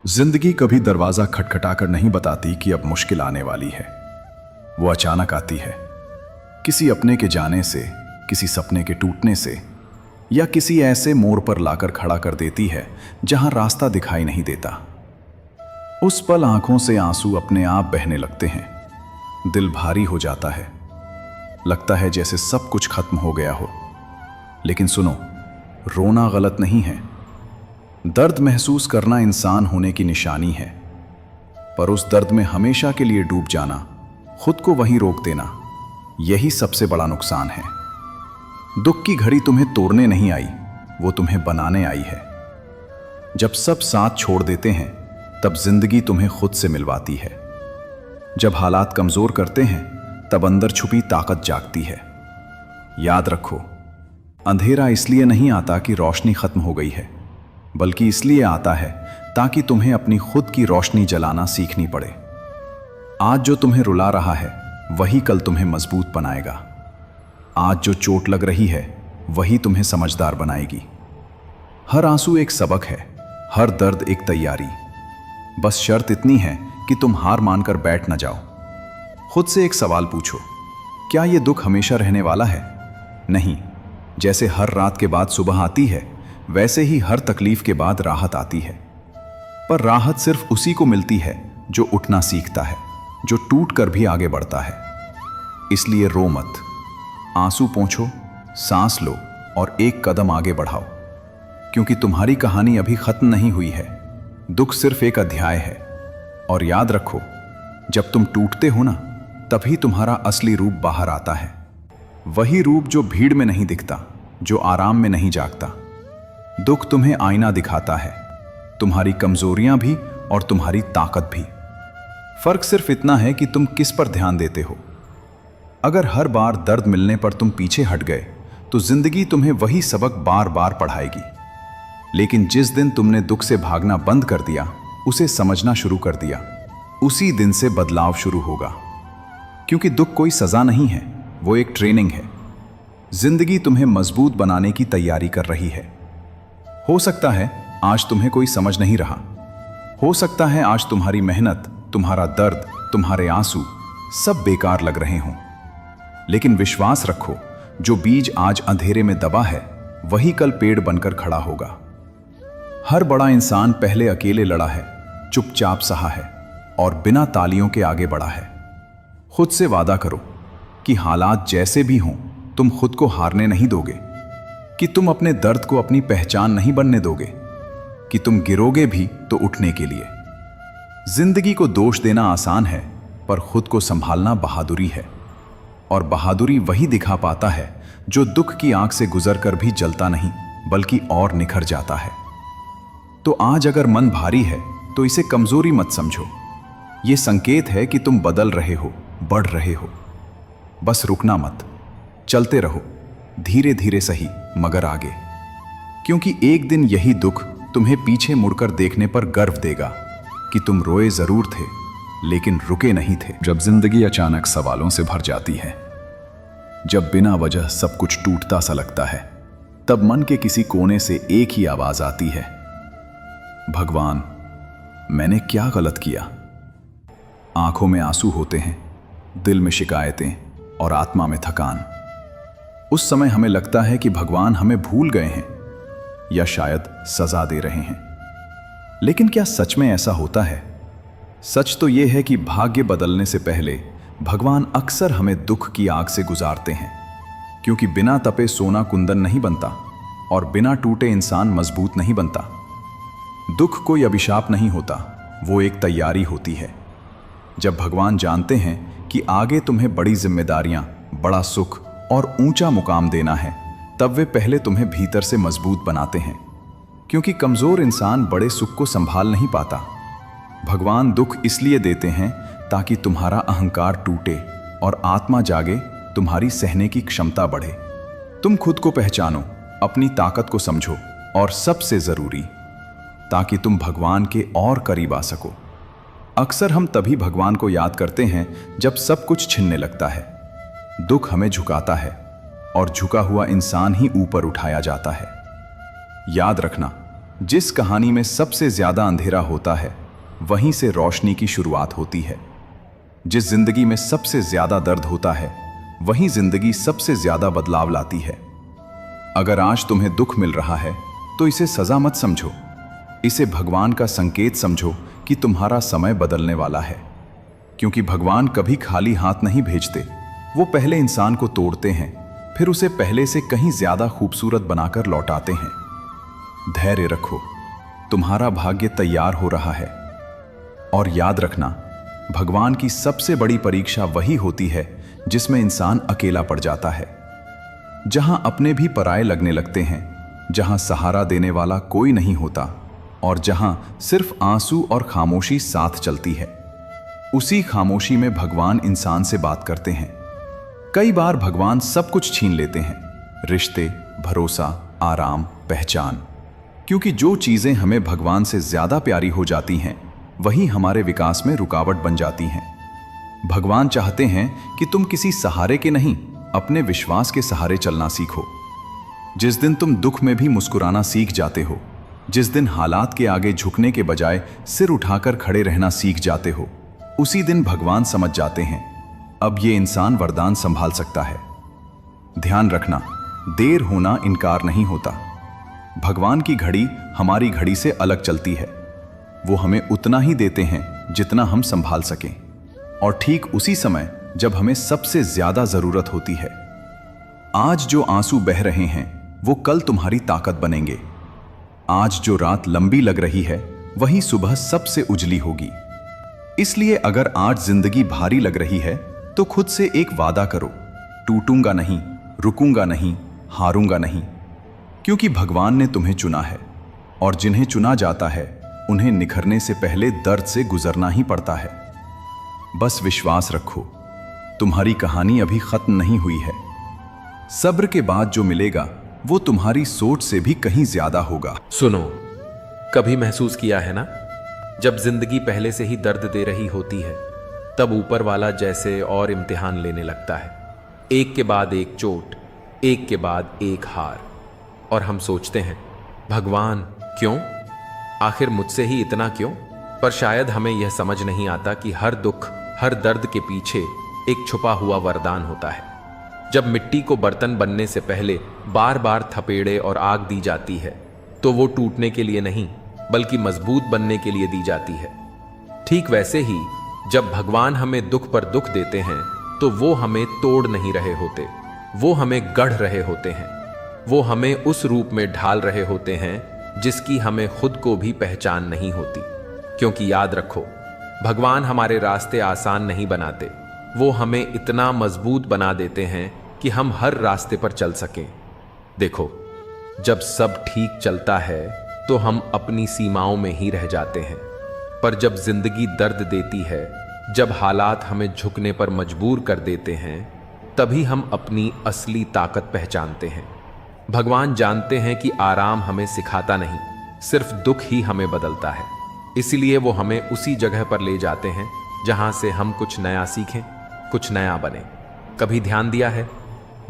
जिंदगी कभी दरवाजा खटखटाकर नहीं बताती कि अब मुश्किल आने वाली है। वो अचानक आती है, किसी अपने के जाने से, किसी सपने के टूटने से, या किसी ऐसे मोड़ पर लाकर खड़ा कर देती है जहां रास्ता दिखाई नहीं देता। उस पल आंखों से आंसू अपने आप बहने लगते हैं, दिल भारी हो जाता है, लगता है जैसे सब कुछ खत्म हो गया हो। लेकिन सुनो, रोना गलत नहीं है। दर्द महसूस करना इंसान होने की निशानी है, पर उस दर्द में हमेशा के लिए डूब जाना, खुद को वहीं रोक देना, यही सबसे बड़ा नुकसान है। दुख की घड़ी तुम्हें तोड़ने नहीं आई, वो तुम्हें बनाने आई है। जब सब साथ छोड़ देते हैं, तब जिंदगी तुम्हें खुद से मिलवाती है। जब हालात कमजोर करते हैं, तब अंदर छुपी ताकत जागती है। याद रखो, अंधेरा इसलिए नहीं आता कि रोशनी खत्म हो गई है, बल्कि इसलिए आता है ताकि तुम्हें अपनी खुद की रोशनी जलाना सीखनी पड़े। आज जो तुम्हें रुला रहा है, वही कल तुम्हें मजबूत बनाएगा। आज जो चोट लग रही है, वही तुम्हें समझदार बनाएगी। हर आंसू एक सबक है, हर दर्द एक तैयारी। बस शर्त इतनी है कि तुम हार मानकर बैठ न जाओ। खुद से एक सवाल पूछो, क्या यह दुख हमेशा रहने वाला है? नहीं। जैसे हर रात के बाद सुबह आती है, वैसे ही हर तकलीफ के बाद राहत आती है। पर राहत सिर्फ उसी को मिलती है जो उठना सीखता है, जो टूट कर भी आगे बढ़ता है। इसलिए रो मत, आंसू पोंछो, सांस लो और एक कदम आगे बढ़ाओ, क्योंकि तुम्हारी कहानी अभी खत्म नहीं हुई है। दुख सिर्फ एक अध्याय है। और याद रखो, जब तुम टूटते हो ना, तभी तुम्हारा असली रूप बाहर आता है। वही रूप जो भीड़ में नहीं दिखता, जो आराम में नहीं जागता। दुख तुम्हें आईना दिखाता है, तुम्हारी कमजोरियां भी और तुम्हारी ताकत भी। फर्क सिर्फ इतना है कि तुम किस पर ध्यान देते हो। अगर हर बार दर्द मिलने पर तुम पीछे हट गए, तो जिंदगी तुम्हें वही सबक बार बार पढ़ाएगी। लेकिन जिस दिन तुमने दुख से भागना बंद कर दिया, उसे समझना शुरू कर दिया, उसी दिन से बदलाव शुरू होगा। क्योंकि दुख कोई सजा नहीं है, वो एक ट्रेनिंग है। जिंदगी तुम्हें मजबूत बनाने की तैयारी कर रही है। हो सकता है आज तुम्हें कोई समझ नहीं रहा, हो सकता है आज तुम्हारी मेहनत, तुम्हारा दर्द, तुम्हारे आंसू सब बेकार लग रहे हों। लेकिन विश्वास रखो, जो बीज आज अंधेरे में दबा है, वही कल पेड़ बनकर खड़ा होगा। हर बड़ा इंसान पहले अकेले लड़ा है, चुपचाप सहा है और बिना तालियों के आगे बढ़ा है। खुद से वादा करो कि हालात जैसे भी हों, तुम खुद को हारने नहीं दोगे, कि तुम अपने दर्द को अपनी पहचान नहीं बनने दोगे, कि तुम गिरोगे भी तो उठने के लिए। जिंदगी को दोष देना आसान है, पर खुद को संभालना बहादुरी है। और बहादुरी वही दिखा पाता है जो दुख की आंख से गुजरकर भी जलता नहीं, बल्कि और निखर जाता है। तो आज अगर मन भारी है, तो इसे कमजोरी मत समझो। यह संकेत है कि तुम बदल रहे हो, बढ़ रहे हो। बस रुकना मत, चलते रहो, धीरे धीरे सही, मगर आगे। क्योंकि एक दिन यही दुख तुम्हें पीछे मुड़कर देखने पर गर्व देगा कि तुम रोए जरूर थे, लेकिन रुके नहीं थे। जब जिंदगी अचानक सवालों से भर जाती है, जब बिना वजह सब कुछ टूटता सा लगता है, तब मन के किसी कोने से एक ही आवाज आती है, भगवान, मैंने क्या गलत किया? आंखों में आंसू होते हैं, दिल में शिकायतें और आत्मा में थकान। उस समय हमें लगता है कि भगवान हमें भूल गए हैं या शायद सजा दे रहे हैं। लेकिन क्या सच में ऐसा होता है? सच तो यह है कि भाग्य बदलने से पहले भगवान अक्सर हमें दुख की आग से गुजारते हैं। क्योंकि बिना तपे सोना कुंदन नहीं बनता और बिना टूटे इंसान मजबूत नहीं बनता। दुख कोई अभिशाप नहीं होता, वो एक तैयारी होती है। जब भगवान जानते हैं कि आगे तुम्हें बड़ी जिम्मेदारियां, बड़ा सुख और ऊंचा मुकाम देना है, तब वे पहले तुम्हें भीतर से मजबूत बनाते हैं। क्योंकि कमजोर इंसान बड़े सुख को संभाल नहीं पाता। भगवान दुख इसलिए देते हैं ताकि तुम्हारा अहंकार टूटे और आत्मा जागे, तुम्हारी सहने की क्षमता बढ़े। तुम खुद को पहचानो, अपनी ताकत को समझो और सबसे जरूरी, ताकि तुम भगवान के और करीब आ सको। अक्सर हम तभी भगवान को याद करते हैं जब सब कुछ छिनने लगता है। दुख हमें झुकाता है और झुका हुआ इंसान ही ऊपर उठाया जाता है। याद रखना, जिस कहानी में सबसे ज्यादा अंधेरा होता है वहीं से रोशनी की शुरुआत होती है। जिस जिंदगी में सबसे ज्यादा दर्द होता है वहीं जिंदगी सबसे ज्यादा बदलाव लाती है। अगर आज तुम्हें दुख मिल रहा है तो इसे सजा मत समझो, इसे भगवान का संकेत समझो कि तुम्हारा समय बदलने वाला है। क्योंकि भगवान कभी खाली हाथ नहीं भेजते, वो पहले इंसान को तोड़ते हैं, फिर उसे पहले से कहीं ज्यादा खूबसूरत बनाकर लौटाते हैं। धैर्य रखो, तुम्हारा भाग्य तैयार हो रहा है। और याद रखना, भगवान की सबसे बड़ी परीक्षा वही होती है जिसमें इंसान अकेला पड़ जाता है, जहां अपने भी पराये लगने लगते हैं, जहां सहारा देने वाला कोई नहीं होता और जहां सिर्फ आंसू और खामोशी साथ चलती है। उसी खामोशी में भगवान इंसान से बात करते हैं। कई बार भगवान सब कुछ छीन लेते हैं, रिश्ते, भरोसा, आराम, पहचान, क्योंकि जो चीजें हमें भगवान से ज्यादा प्यारी हो जाती हैं वही हमारे विकास में रुकावट बन जाती हैं। भगवान चाहते हैं कि तुम किसी सहारे के नहीं, अपने विश्वास के सहारे चलना सीखो। जिस दिन तुम दुख में भी मुस्कुराना सीख जाते हो, जिस दिन हालात के आगे झुकने के बजाय सिर उठाकर खड़े रहना सीख जाते हो, उसी दिन भगवान समझ जाते हैं अब ये इंसान वरदान संभाल सकता है। ध्यान रखना, देर होना इनकार नहीं होता। भगवान की घड़ी हमारी घड़ी से अलग चलती है। वो हमें उतना ही देते हैं जितना हम संभाल सकें, और ठीक उसी समय जब हमें सबसे ज्यादा जरूरत होती है। आज जो आंसू बह रहे हैं वो कल तुम्हारी ताकत बनेंगे। आज जो रात लंबी लग रही है वही सुबह सबसे उजली होगी। इसलिए अगर आज जिंदगी भारी लग रही है तो खुद से एक वादा करो, टूटूंगा नहीं, रुकूंगा नहीं, हारूंगा नहीं। क्योंकि भगवान ने तुम्हें चुना है, और जिन्हें चुना जाता है उन्हें निखरने से पहले दर्द से गुजरना ही पड़ता है। बस विश्वास रखो, तुम्हारी कहानी अभी खत्म नहीं हुई है। सब्र के बाद जो मिलेगा वो तुम्हारी सोच से भी कहीं ज्यादा होगा। सुनो, कभी महसूस किया है ना, जब जिंदगी पहले से ही दर्द दे रही होती है तब ऊपर वाला जैसे और इम्तिहान लेने लगता है, एक के बाद एक चोट, एक के बाद एक हार, और हम सोचते हैं भगवान क्यों, आखिर मुझसे ही इतना क्यों। पर शायद हमें यह समझ नहीं आता कि हर दुख, हर दर्द के पीछे एक छुपा हुआ वरदान होता है। जब मिट्टी को बर्तन बनने से पहले बार बार थपेड़े और आग दी जाती है तो वो टूटने के लिए नहीं बल्कि मजबूत बनने के लिए दी जाती है। ठीक वैसे ही जब भगवान हमें दुख पर दुख देते हैं तो वो हमें तोड़ नहीं रहे होते, वो हमें गढ़ रहे होते हैं। वो हमें उस रूप में ढाल रहे होते हैं जिसकी हमें खुद को भी पहचान नहीं होती। क्योंकि याद रखो, भगवान हमारे रास्ते आसान नहीं बनाते, वो हमें इतना मजबूत बना देते हैं कि हम हर रास्ते पर चल सकें। देखो, जब सब ठीक चलता है तो हम अपनी सीमाओं में ही रह जाते हैं, पर जब जिंदगी दर्द देती है, जब हालात हमें झुकने पर मजबूर कर देते हैं, तभी हम अपनी असली ताकत पहचानते हैं। भगवान जानते हैं कि आराम हमें सिखाता नहीं, सिर्फ दुख ही हमें बदलता है। इसलिए वो हमें उसी जगह पर ले जाते हैं जहां से हम कुछ नया सीखें, कुछ नया बने। कभी ध्यान दिया है,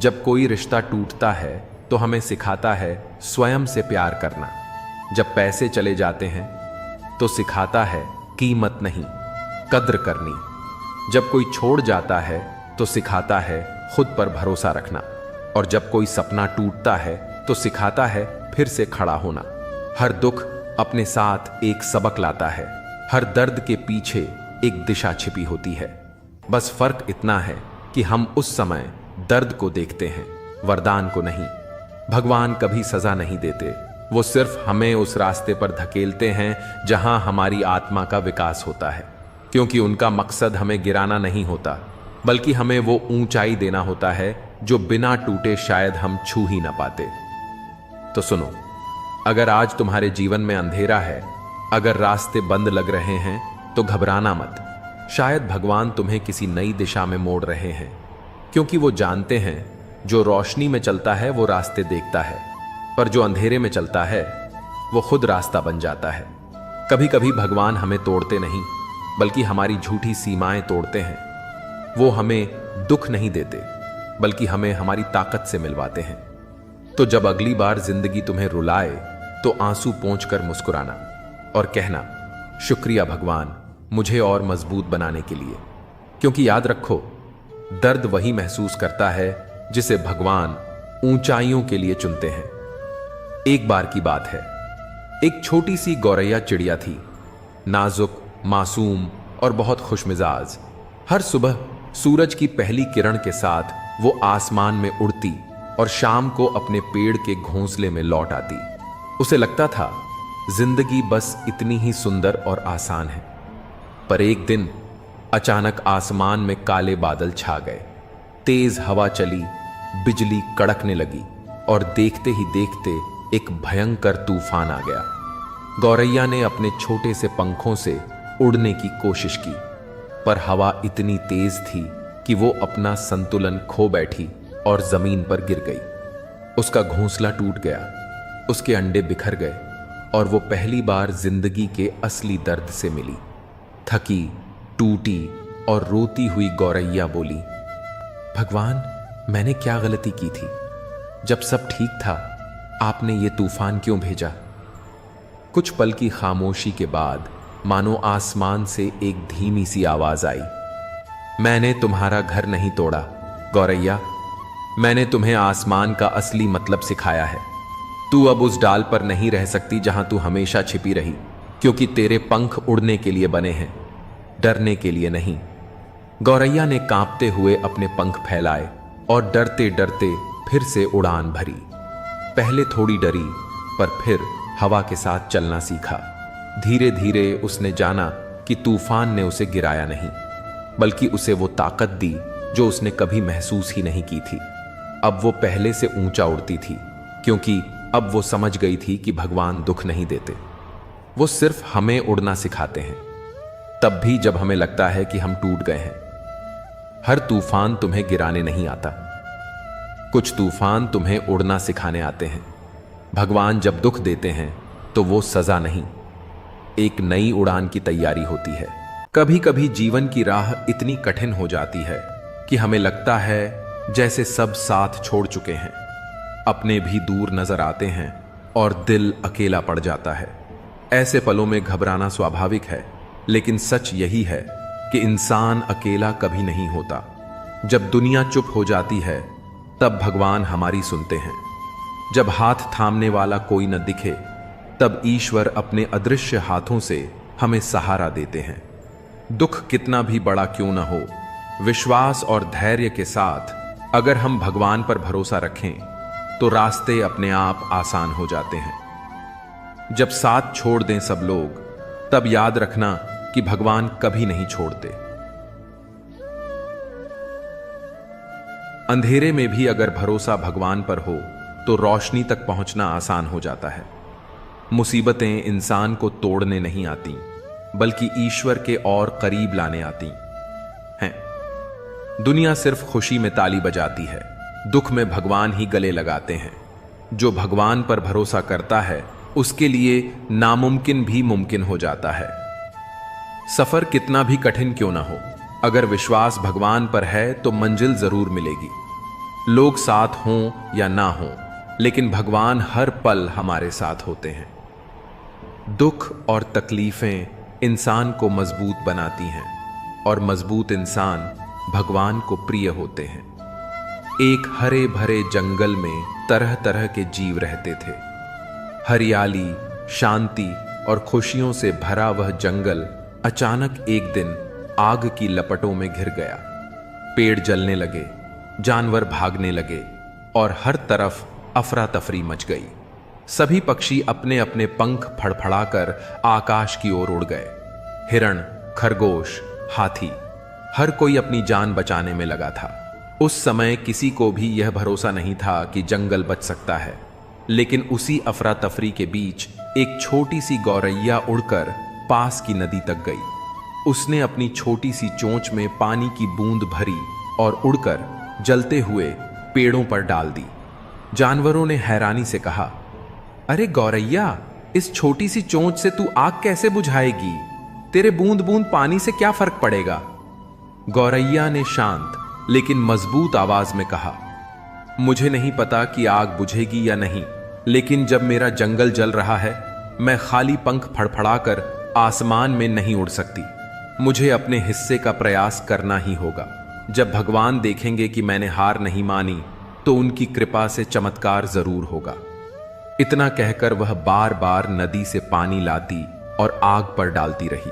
जब कोई रिश्ता टूटता है तो हमें सिखाता है स्वयं से प्यार करना। जब पैसे चले जाते हैं तो सिखाता है कीमत नहीं, कद्र करनी। जब कोई छोड़ जाता है तो सिखाता है खुद पर भरोसा रखना। और जब कोई सपना टूटता है तो सिखाता है फिर से खड़ा होना। हर दुख अपने साथ एक सबक लाता है, हर दर्द के पीछे एक दिशा छिपी होती है। बस फर्क इतना है कि हम उस समय दर्द को देखते हैं, वरदान को नहीं। भगवान कभी सजा नहीं देते, वो सिर्फ हमें उस रास्ते पर धकेलते हैं जहां हमारी आत्मा का विकास होता है। क्योंकि उनका मकसद हमें गिराना नहीं होता, बल्कि हमें वो ऊंचाई देना होता है जो बिना टूटे शायद हम छू ही ना पाते। तो सुनो, अगर आज तुम्हारे जीवन में अंधेरा है, अगर रास्ते बंद लग रहे हैं, तो घबराना मत। शायद भगवान तुम्हें किसी नई दिशा में मोड़ रहे हैं, क्योंकि वो जानते हैं जो रोशनी में चलता है वो रास्ते देखता है, पर जो अंधेरे में चलता है वो खुद रास्ता बन जाता है। कभी कभी भगवान हमें तोड़ते नहीं, बल्कि हमारी झूठी सीमाएं तोड़ते हैं। वो हमें दुख नहीं देते, बल्कि हमें हमारी ताकत से मिलवाते हैं। तो जब अगली बार जिंदगी तुम्हें रुलाए, तो आंसू पोंछकर मुस्कुराना और कहना, शुक्रिया भगवान मुझे और मजबूत बनाने के लिए। क्योंकि याद रखो, दर्द वही महसूस करता है जिसे भगवान ऊंचाइयों के लिए चुनते हैं। एक बार की बात है, एक छोटी सी गौरैया चिड़िया थी, नाजुक, मासूम और बहुत खुशमिजाज। हर सुबह सूरज की पहली किरण के साथ वो आसमान में उड़ती और शाम को अपने पेड़ के घोंसले में लौट आती। उसे लगता था जिंदगी बस इतनी ही सुंदर और आसान है। पर एक दिन अचानक आसमान में काले बादल छा गए, तेज हवा चली, बिजली कड़कने लगी और देखते ही देखते एक भयंकर तूफान आ गया। गौरैया ने अपने छोटे से पंखों से उड़ने की कोशिश की, पर हवा इतनी तेज थी कि वो अपना संतुलन खो बैठी और जमीन पर गिर गई। उसका घोंसला टूट गया, उसके अंडे बिखर गए और वो पहली बार जिंदगी के असली दर्द से मिली। थकी, टूटी और रोती हुई गौरैया बोली, भगवान मैंने क्या गलती की थी? जब सब ठीक था आपने ये तूफान क्यों भेजा? कुछ पल की खामोशी के बाद मानो आसमान से एक धीमी सी आवाज आई, मैंने तुम्हारा घर नहीं तोड़ा गौरैया, मैंने तुम्हें आसमान का असली मतलब सिखाया है। तू अब उस डाल पर नहीं रह सकती जहां तू हमेशा छिपी रही, क्योंकि तेरे पंख उड़ने के लिए बने हैं, डरने के लिए नहीं। गौरैया ने कांपते हुए अपने पंख फैलाए और डरते डरते फिर से उड़ान भरी। पहले थोड़ी डरी, पर फिर हवा के साथ चलना सीखा। धीरे धीरे उसने जाना कि तूफान ने उसे गिराया नहीं, बल्कि उसे वो ताकत दी जो उसने कभी महसूस ही नहीं की थी। अब वो पहले से ऊंचा उड़ती थी, क्योंकि अब वो समझ गई थी कि भगवान दुख नहीं देते, वो सिर्फ हमें उड़ना सिखाते हैं, तब भी जब हमें लगता है कि हम टूट गए हैं। हर तूफान तुम्हें गिराने नहीं आता, कुछ तूफान तुम्हें उड़ना सिखाने आते हैं। भगवान जब दुख देते हैं तो वो सजा नहीं, एक नई उड़ान की तैयारी होती है। कभी कभी जीवन की राह इतनी कठिन हो जाती है कि हमें लगता है जैसे सब साथ छोड़ चुके हैं, अपने भी दूर नजर आते हैं और दिल अकेला पड़ जाता है। ऐसे पलों में घबराना स्वाभाविक है, लेकिन सच यही है कि इंसान अकेला कभी नहीं होता। जब दुनिया चुप हो जाती है तब भगवान हमारी सुनते हैं। जब हाथ थामने वाला कोई न दिखे तब ईश्वर अपने अदृश्य हाथों से हमें सहारा देते हैं। दुख कितना भी बड़ा क्यों न हो, विश्वास और धैर्य के साथ अगर हम भगवान पर भरोसा रखें तो रास्ते अपने आप आसान हो जाते हैं। जब साथ छोड़ दें सब लोग, तब याद रखना कि भगवान कभी नहीं छोड़ते। अंधेरे में भी अगर भरोसा भगवान पर हो तो रोशनी तक पहुंचना आसान हो जाता है। मुसीबतें इंसान को तोड़ने नहीं आती, बल्कि ईश्वर के और करीब लाने आती हैं। दुनिया सिर्फ खुशी में ताली बजाती है, दुख में भगवान ही गले लगाते हैं। जो भगवान पर भरोसा करता है उसके लिए नामुमकिन भी मुमकिन हो जाता है। सफर कितना भी कठिन क्यों ना हो, अगर विश्वास भगवान पर है तो मंजिल जरूर मिलेगी। लोग साथ हों या ना हों, लेकिन भगवान हर पल हमारे साथ होते हैं। दुख और तकलीफें इंसान को मजबूत बनाती हैं और मजबूत इंसान भगवान को प्रिय होते हैं। एक हरे भरे जंगल में तरह तरह के जीव रहते थे। हरियाली, शांति और खुशियों से भरा वह जंगल अचानक एक दिन आग की लपटों में घिर गया। पेड़ जलने लगे, जानवर भागने लगे और हर तरफ अफरा तफरी मच गई। सभी पक्षी अपने अपने पंख फड़फड़ाकर आकाश की ओर उड़ गए। हिरण, खरगोश, हाथी, हर कोई अपनी जान बचाने में लगा था। उस समय किसी को भी यह भरोसा नहीं था कि जंगल बच सकता है, लेकिन उसी अफरा तफरी के बीच एक छोटी सी गौरैया उड़कर पास की नदी तक गई। उसने अपनी छोटी सी चोंच में पानी की बूंद भरी और उड़कर जलते हुए पेड़ों पर डाल दी। जानवरों ने हैरानी से कहा, अरे गौरैया, इस छोटी सी चोंच से तू आग कैसे बुझाएगी? तेरे बूंद बूंद पानी से क्या फर्क पड़ेगा? गौरैया ने शांत लेकिन मजबूत आवाज में कहा, मुझे नहीं पता कि आग बुझेगी या नहीं, लेकिन जब मेरा जंगल जल रहा है, मैं खाली पंख फड़फड़ाकर आसमान में नहीं उड़ सकती। मुझे अपने हिस्से का प्रयास करना ही होगा। जब भगवान देखेंगे कि मैंने हार नहीं मानी, तो उनकी कृपा से चमत्कार जरूर होगा। इतना कहकर वह बार बार नदी से पानी लाती और आग पर डालती रही।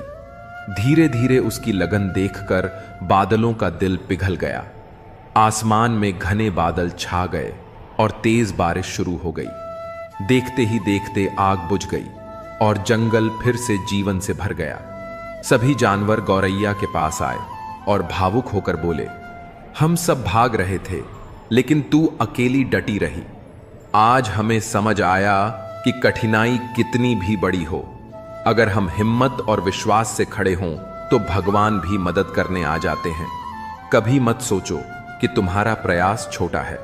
धीरे धीरे उसकी लगन देखकर बादलों का दिल पिघल गया। आसमान में घने बादल छा गए और तेज बारिश शुरू हो गई। देखते ही देखते आग बुझ गई और जंगल फिर से जीवन से भर गया। सभी जानवर गौरैया के पास आए और भावुक होकर बोले, हम सब भाग रहे थे, लेकिन तू अकेली डटी रही। आज हमें समझ आया कि कठिनाई कितनी भी बड़ी हो, अगर हम हिम्मत और विश्वास से खड़े हों तो भगवान भी मदद करने आ जाते हैं। कभी मत सोचो कि तुम्हारा प्रयास छोटा है।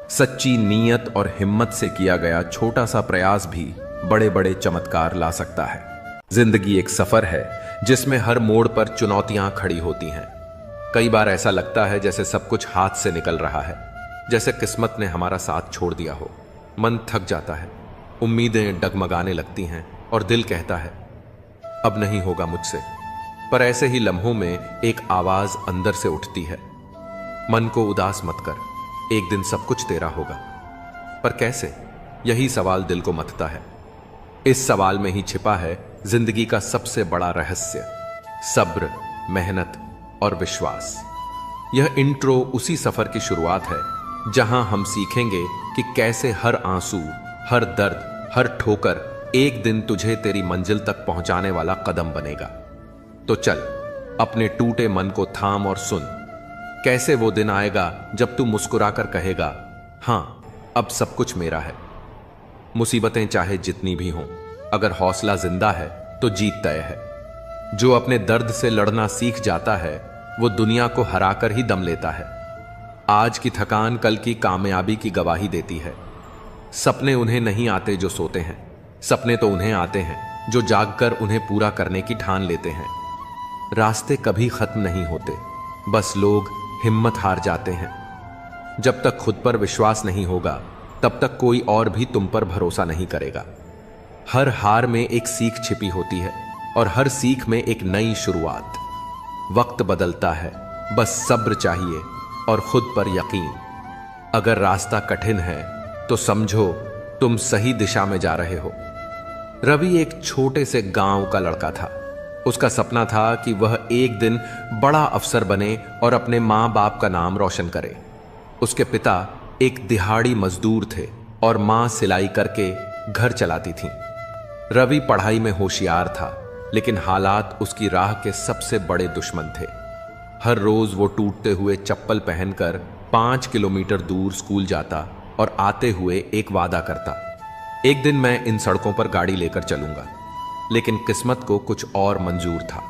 सच्ची नीयत और हिम्मत से किया गया छोटा सा प्रयास भी बड़े बड़े चमत्कार ला सकता है। जिंदगी एक सफर है जिसमें हर मोड़ पर चुनौतियां खड़ी होती हैं। कई बार ऐसा लगता है जैसे सब कुछ हाथ से निकल रहा है, जैसे किस्मत ने हमारा साथ छोड़ दिया हो। मन थक जाता है, उम्मीदें डगमगाने लगती हैं और दिल कहता है अब नहीं होगा मुझसे। पर ऐसे ही लम्हों में एक आवाज अंदर से उठती है, मन को उदास मत कर, एक दिन सब कुछ तेरा होगा। पर कैसे? यही सवाल दिल को मथता है। इस सवाल में ही छिपा है जिंदगी का सबसे बड़ा रहस्य, सब्र, मेहनत और विश्वास। यह इंट्रो उसी सफर की शुरुआत है जहां हम सीखेंगे कि कैसे हर आंसू, हर दर्द, हर ठोकर एक दिन तुझे तेरी मंजिल तक पहुंचाने वाला कदम बनेगा। तो चल, अपने टूटे मन को थाम और सुन। कैसे वो दिन आएगा जब तू मुस्कुराकर कहेगा, हां, अब सब कुछ मेरा है। मुसीबतें चाहे जितनी भी हों, अगर हौसला जिंदा है तो जीत तय है। जो अपने दर्द से लड़ना सीख जाता है वो दुनिया को हराकर ही दम लेता है। आज की थकान कल की कामयाबी की गवाही देती है। सपने उन्हें नहीं आते जो सोते हैं, सपने तो उन्हें आते हैं जो जागकर उन्हें पूरा करने की ठान लेते हैं। रास्ते कभी खत्म नहीं होते, बस लोग हिम्मत हार जाते हैं। जब तक खुद पर विश्वास नहीं होगा तब तक कोई और भी तुम पर भरोसा नहीं करेगा। हर हार में एक सीख छिपी होती है और हर सीख में एक नई शुरुआत। वक्त बदलता है, बस सब्र चाहिए और खुद पर यकीन। अगर रास्ता कठिन है तो समझो तुम सही दिशा में जा रहे हो। रवि एक छोटे से गांव का लड़का था। उसका सपना था कि वह एक दिन बड़ा अफसर बने और अपने मां बाप का नाम रोशन करे। उसके पिता एक दिहाड़ी मजदूर थे और मां सिलाई करके घर चलाती थीं। रवि पढ़ाई में होशियार था, लेकिन हालात उसकी राह के सबसे बड़े दुश्मन थे। हर रोज वो टूटते हुए चप्पल पहनकर 5 किलोमीटर दूर स्कूल जाता और आते हुए एक वादा करता, एक दिन मैं इन सड़कों पर गाड़ी लेकर चलूंगा। लेकिन किस्मत को कुछ और मंजूर था।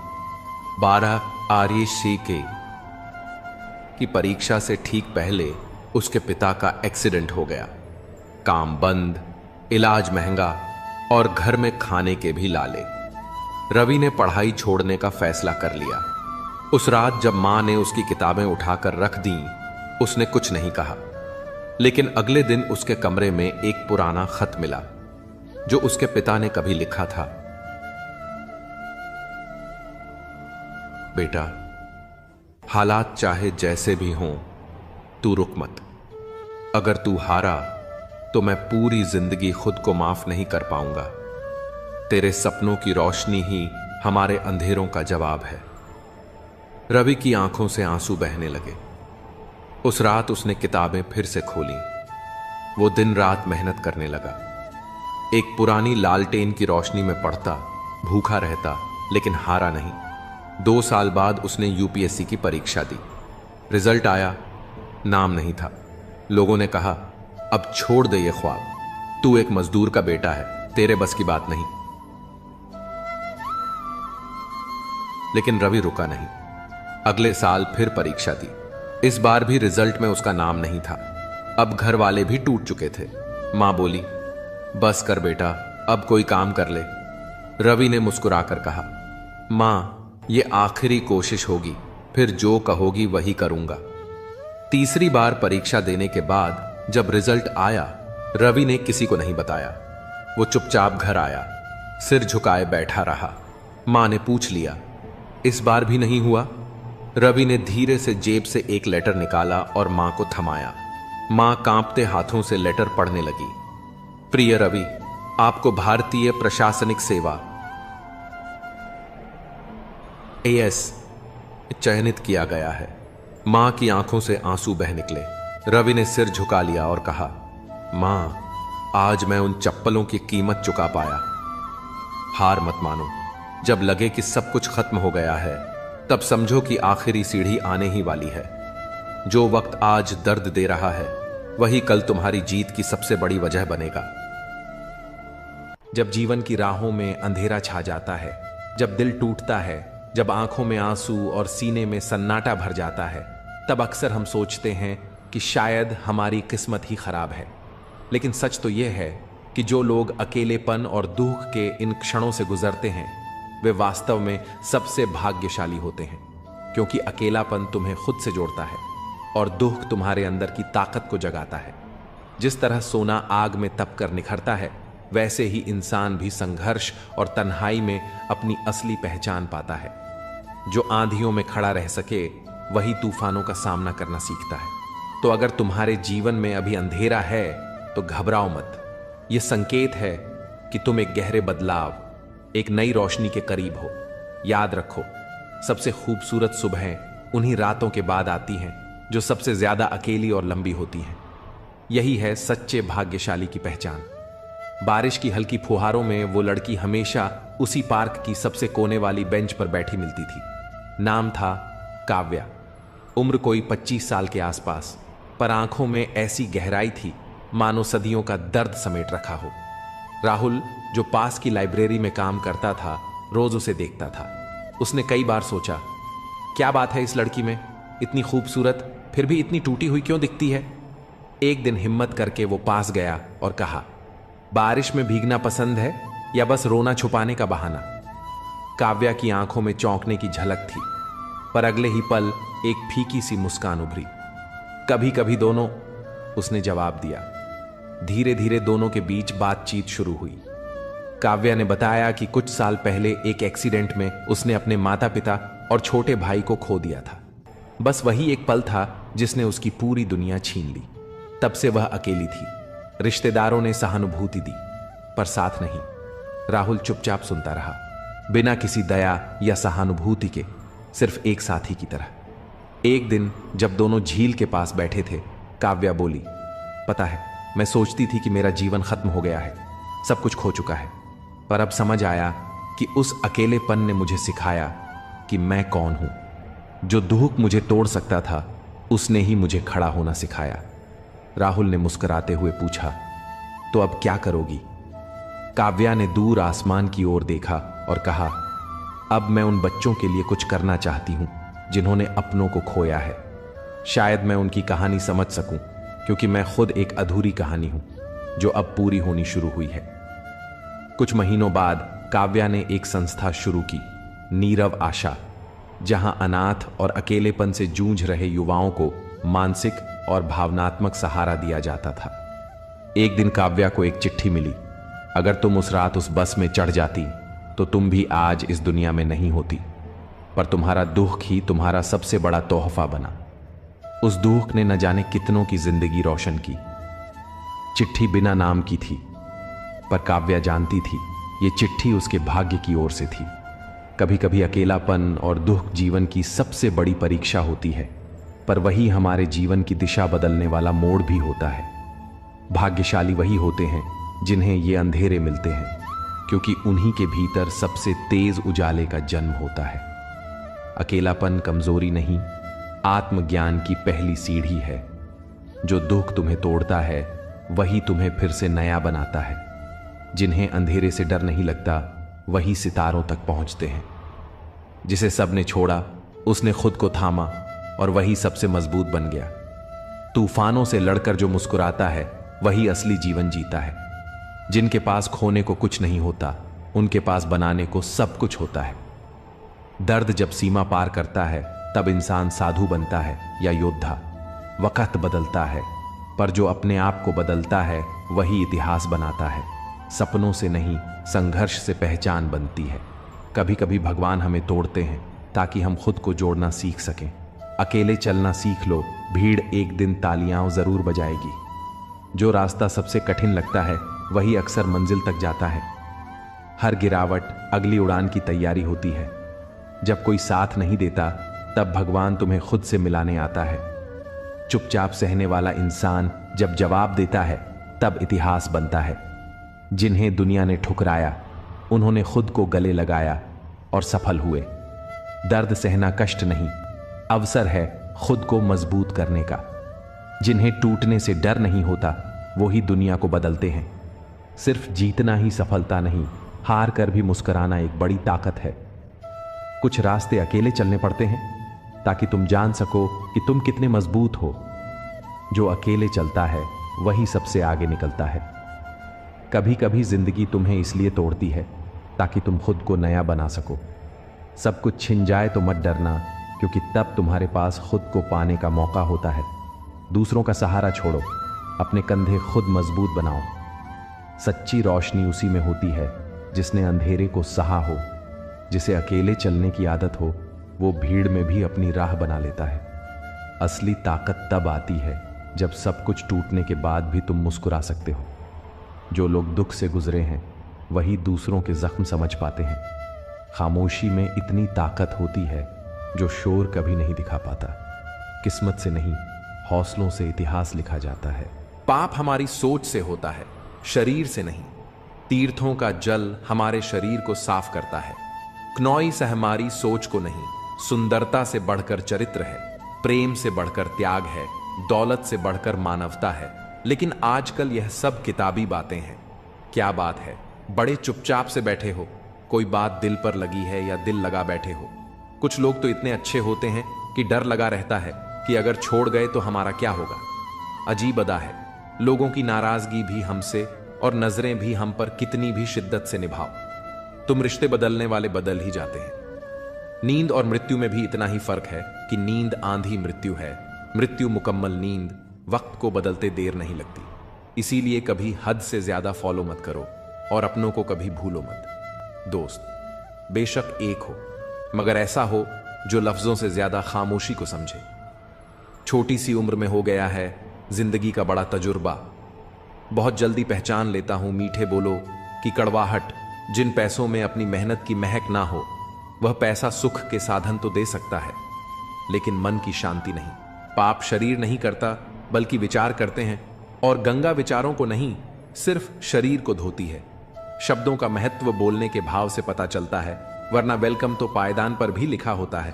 12 RECK की परीक्षा से ठीक पहले उसके पिता का एक्सीडेंट हो गया। काम बंद, इलाज महंगा और घर में खाने के भी लाले। रवि ने पढ़ाई छोड़ने का फैसला कर लिया। उस रात जब मां ने उसकी किताबें उठाकर रख दी, उसने कुछ नहीं कहा। लेकिन अगले दिन उसके कमरे में एक पुराना खत मिला जो उसके पिता ने कभी लिखा था। बेटा, हालात चाहे जैसे भी हों, तू रुक मत। अगर तू हारा तो मैं पूरी जिंदगी खुद को माफ नहीं कर पाऊंगा। तेरे सपनों की रोशनी ही हमारे अंधेरों का जवाब है। रवि की आंखों से आंसू बहने लगे। उस रात उसने किताबें फिर से खोली। वो दिन रात मेहनत करने लगा। एक पुरानी लालटेन की रोशनी में पढ़ता, भूखा रहता, लेकिन हारा नहीं। 2 साल बाद उसने UPSC की परीक्षा दी। रिजल्ट आया, नाम नहीं था। लोगों ने कहा, अब छोड़ दे ये ख्वाब, तू एक मजदूर का बेटा है, तेरे बस की बात नहीं। लेकिन रवि रुका नहीं। अगले साल फिर परीक्षा दी। इस बार भी रिजल्ट में उसका नाम नहीं था। अब घर वाले भी टूट चुके थे। मां बोली, बस कर बेटा, अब कोई काम कर ले। रवि ने मुस्कुराकर कहा, मां, ये आखिरी कोशिश होगी, फिर जो कहोगी वही करूंगा। तीसरी बार परीक्षा देने के बाद जब रिजल्ट आया, रवि ने किसी को नहीं बताया। वो चुपचाप घर आया, सिर झुकाए बैठा रहा। मां ने पूछ लिया, इस बार भी नहीं हुआ? रवि ने धीरे से जेब से एक लेटर निकाला और मां को थमाया। मां कांपते हाथों से लेटर पढ़ने लगी। प्रिय रवि, आपको भारतीय प्रशासनिक सेवा AS चयनित किया गया है। मां की आंखों से आंसू बह निकले। रवि ने सिर झुका लिया और कहा, मां, आज मैं उन चप्पलों की कीमत चुका पाया। हार मत मानो। जब लगे कि सब कुछ खत्म हो गया है, तब समझो कि आखिरी सीढ़ी आने ही वाली है। जो वक्त आज दर्द दे रहा है, वही कल तुम्हारी जीत की सबसे बड़ी वजह बनेगा। जब जीवन की राहों में अंधेरा छा जाता है, जब दिल टूटता है, जब आंखों में आंसू और सीने में सन्नाटा भर जाता है, तब अक्सर हम सोचते हैं कि शायद हमारी किस्मत ही खराब है। लेकिन सच तो यह है कि जो लोग अकेलेपन और दुख के इन क्षणों से गुजरते हैं, वे वास्तव में सबसे भाग्यशाली होते हैं, क्योंकि अकेलापन तुम्हें खुद से जोड़ता है और दुख तुम्हारे अंदर की ताकत को जगाता है। जिस तरह सोना आग में तप कर निखरता है, वैसे ही इंसान भी संघर्ष और तन्हाई में अपनी असली पहचान पाता है। जो आंधियों में खड़ा रह सके, वही तूफानों का सामना करना सीखता है। तो अगर तुम्हारे जीवन में अभी अंधेरा है, तो घबराओ मत। यह संकेत है कि तुम एक गहरे बदलाव, एक नई रोशनी के करीब हो। याद रखो, सबसे खूबसूरत सुबहें उन्हीं रातों के बाद आती हैं जो सबसे ज्यादा अकेली और लंबी होती हैं। यही है सच्चे भाग्यशाली की पहचान। बारिश की हल्की फुहारों में वो लड़की हमेशा उसी पार्क की सबसे कोने वाली बेंच पर बैठी मिलती थी। नाम था काव्या। उम्र कोई 25 साल के आसपास, पर आंखों में ऐसी गहराई थी मानो सदियों का दर्द समेट रखा हो। राहुल, जो पास की लाइब्रेरी में काम करता था, रोज उसे देखता था। उसने कई बार सोचा, क्या बात है इस लड़की में, इतनी खूबसूरत फिर भी इतनी टूटी हुई क्यों दिखती है? एक दिन हिम्मत करके वो पास गया और कहा, बारिश में भीगना पसंद है या बस रोना छुपाने का बहाना? काव्या की आंखों में चौंकने की झलक थी, पर अगले ही पल एक फीकी सी मुस्कान उभरी। कभी कभी दोनों, उसने जवाब दिया। धीरे धीरे दोनों के बीच बातचीत शुरू हुई। काव्या ने बताया कि कुछ साल पहले एक एक्सीडेंट में उसने अपने माता पिता और छोटे भाई को खो दिया था। बस वही एक पल था जिसने उसकी पूरी दुनिया छीन ली। तब से वह अकेली थी। रिश्तेदारों ने सहानुभूति दी, पर साथ नहीं। राहुल चुपचाप सुनता रहा, बिना किसी दया या सहानुभूति के, सिर्फ एक साथी की तरह। एक दिन जब दोनों झील के पास बैठे थे, काव्या बोली, पता है, मैं सोचती थी कि मेरा जीवन खत्म हो गया है, सब कुछ खो चुका है। पर अब समझ आया कि उस अकेलेपन ने मुझे सिखाया कि मैं कौन हूं। जो दुख मुझे तोड़ सकता था, उसने ही मुझे खड़ा होना सिखाया। राहुल ने मुस्कुराते हुए पूछा, तो अब क्या करोगी? काव्या ने दूर आसमान की ओर देखा और कहा, अब मैं उन बच्चों के लिए कुछ करना चाहती हूं जिन्होंने अपनों को खोया है। शायद मैं उनकी कहानी समझ सकूं, क्योंकि मैं खुद एक अधूरी कहानी हूं जो अब पूरी होनी शुरू हुई है। कुछ महीनों बाद काव्या ने एक संस्था शुरू की, नीरव आशा, जहां अनाथ और अकेलेपन से जूझ रहे युवाओं को मानसिक और भावनात्मक सहारा दिया जाता था। एक दिन काव्या को एक चिट्ठी मिली, अगर तुम उस रात उस बस में चढ़ जाती तो तुम भी आज इस दुनिया में नहीं होती, पर तुम्हारा दुख ही तुम्हारा सबसे बड़ा तोहफा बना। उस दुख ने न जाने कितनों की जिंदगी रोशन की। चिट्ठी बिना नाम की थी, पर काव्या जानती थी ये चिट्ठी उसके भाग्य की ओर से थी। कभी कभी अकेलापन और दुख जीवन की सबसे बड़ी परीक्षा होती है, पर वही हमारे जीवन की दिशा बदलने वाला मोड़ भी होता है। भाग्यशाली वही होते हैं जिन्हें ये अंधेरे मिलते हैं, क्योंकि उन्हीं के भीतर सबसे तेज उजाले का जन्म होता है। अकेलापन कमजोरी नहीं, आत्मज्ञान की पहली सीढ़ी है। जो दुख तुम्हें तोड़ता है, वही तुम्हें फिर से नया बनाता है। जिन्हें अंधेरे से डर नहीं लगता, वही सितारों तक पहुंचते हैं। जिसे सबने छोड़ा, उसने खुद को थामा और वही सबसे मजबूत बन गया। तूफानों से लड़कर जो मुस्कुराता है, वही असली जीवन जीता है। जिनके पास खोने को कुछ नहीं होता, उनके पास बनाने को सब कुछ होता है। दर्द जब सीमा पार करता है, तब इंसान साधु बनता है या योद्धा। वक्त बदलता है, पर जो अपने आप को बदलता है वही इतिहास बनाता है। सपनों से नहीं, संघर्ष से पहचान बनती है। कभी कभी भगवान हमें तोड़ते हैं ताकि हम खुद को जोड़ना सीख सकें। अकेले चलना सीख लो, भीड़ एक दिन तालियां जरूर बजाएगी। जो रास्ता सबसे कठिन लगता है वही अक्सर मंजिल तक जाता है। हर गिरावट अगली उड़ान की तैयारी होती है। जब कोई साथ नहीं देता तब भगवान तुम्हें खुद से मिलाने आता है। चुपचाप सहने वाला इंसान जब जवाब देता है तब इतिहास बनता है। जिन्हें दुनिया ने ठुकराया उन्होंने खुद को गले लगाया और सफल हुए। दर्द सहना कष्ट नहीं, अवसर है खुद को मजबूत करने का। जिन्हें टूटने से डर नहीं होता वो ही दुनिया को बदलते हैं। सिर्फ जीतना ही सफलता नहीं, हार कर भी मुस्कुराना एक बड़ी ताकत है। कुछ रास्ते अकेले चलने पड़ते हैं ताकि तुम जान सको कि तुम कितने मजबूत हो। जो अकेले चलता है वही सबसे आगे निकलता है। कभी कभी जिंदगी तुम्हें इसलिए तोड़ती है ताकि तुम खुद को नया बना सको। सब कुछ छिन जाए तो मत डरना, क्योंकि तब तुम्हारे पास खुद को पाने का मौका होता है। दूसरों का सहारा छोड़ो, अपने कंधे खुद मजबूत बनाओ। सच्ची रोशनी उसी में होती है जिसने अंधेरे को सहा हो। जिसे अकेले चलने की आदत हो वो भीड़ में भी अपनी राह बना लेता है। असली ताकत तब आती है जब सब कुछ टूटने के बाद भी तुम मुस्कुरा सकते हो। जो लोग दुख से गुजरे हैं वही दूसरों के जख्म समझ पाते हैं। खामोशी में इतनी ताकत होती है जो शोर कभी नहीं दिखा पाता। किस्मत से नहीं, हौसलों से इतिहास लिखा जाता है। पाप हमारी सोच से होता है, शरीर से नहीं। तीर्थों का जल हमारे शरीर को साफ करता है। क्नौई से हमारी सोच को नहीं। सुंदरता से बढ़कर चरित्र है, प्रेम से बढ़कर त्याग है, दौलत से बढ़कर मानवता है। लेकिन आजकल यह सब किताबी बातें हैं। क्या बात है, बड़े चुपचाप से बैठे हो, कोई बात दिल पर लगी है या दिल लगा बैठे हो। कुछ लोग तो इतने अच्छे होते हैं कि डर लगा रहता है कि अगर छोड़ गए तो हमारा क्या होगा। अजीब अदा है, लोगों की नाराजगी भी हमसे और नजरें भी हम पर कितनी भी शिद्दत से निभाओ, तुम रिश्ते बदलने वाले बदल ही जाते हैं। नींद और मृत्यु में भी इतना ही फर्क है कि नींद आंधी मृत्यु है, मृत्यु मुकम्मल नींद। वक्त को बदलते देर नहीं लगती। इसीलिए कभी हद से ज्यादा फॉलो मत करो और अपनों को कभी भूलो मत। दोस्त बेशक एक हो, मगर ऐसा हो जो लफ्जों से ज्यादा खामोशी को समझे। छोटी सी उम्र में हो गया है जिंदगी का बड़ा तजुर्बा। बहुत जल्दी पहचान लेता हूं मीठे बोलो की कड़वाहट। जिन पैसों में अपनी मेहनत की महक ना हो, वह पैसा सुख के साधन तो दे सकता है लेकिन मन की शांति नहीं। पाप शरीर नहीं करता बल्कि विचार करते हैं, और गंगा विचारों को नहीं सिर्फ शरीर को धोती है। शब्दों का महत्व बोलने के भाव से पता चलता है, वरना वेलकम तो पायदान पर भी लिखा होता है।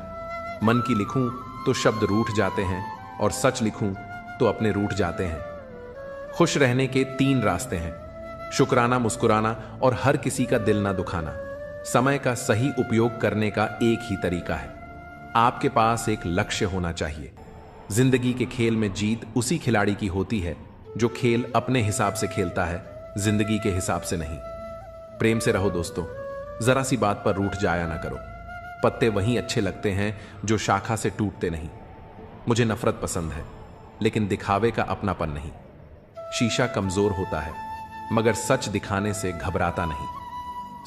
मन की लिखूं तो शब्द रूठ जाते हैं और सच लिखूं तो अपने रूठ जाते हैं। खुश रहने के 3 रास्ते हैं, शुक्राना, मुस्कुराना और हर किसी का दिल ना दुखाना। समय का सही उपयोग करने का एक ही तरीका है, आपके पास एक लक्ष्य होना चाहिए। जिंदगी के खेल में जीत उसी खिलाड़ी की होती है जो खेल अपने हिसाब से खेलता है, जिंदगी के हिसाब से नहीं। प्रेम से रहो दोस्तों, जरा सी बात पर रूठ जाया ना करो। पत्ते वहीं अच्छे लगते हैं जो शाखा से टूटते नहीं। मुझे नफरत पसंद है लेकिन दिखावे का अपनापन नहीं। शीशा कमजोर होता है मगर सच दिखाने से घबराता नहीं।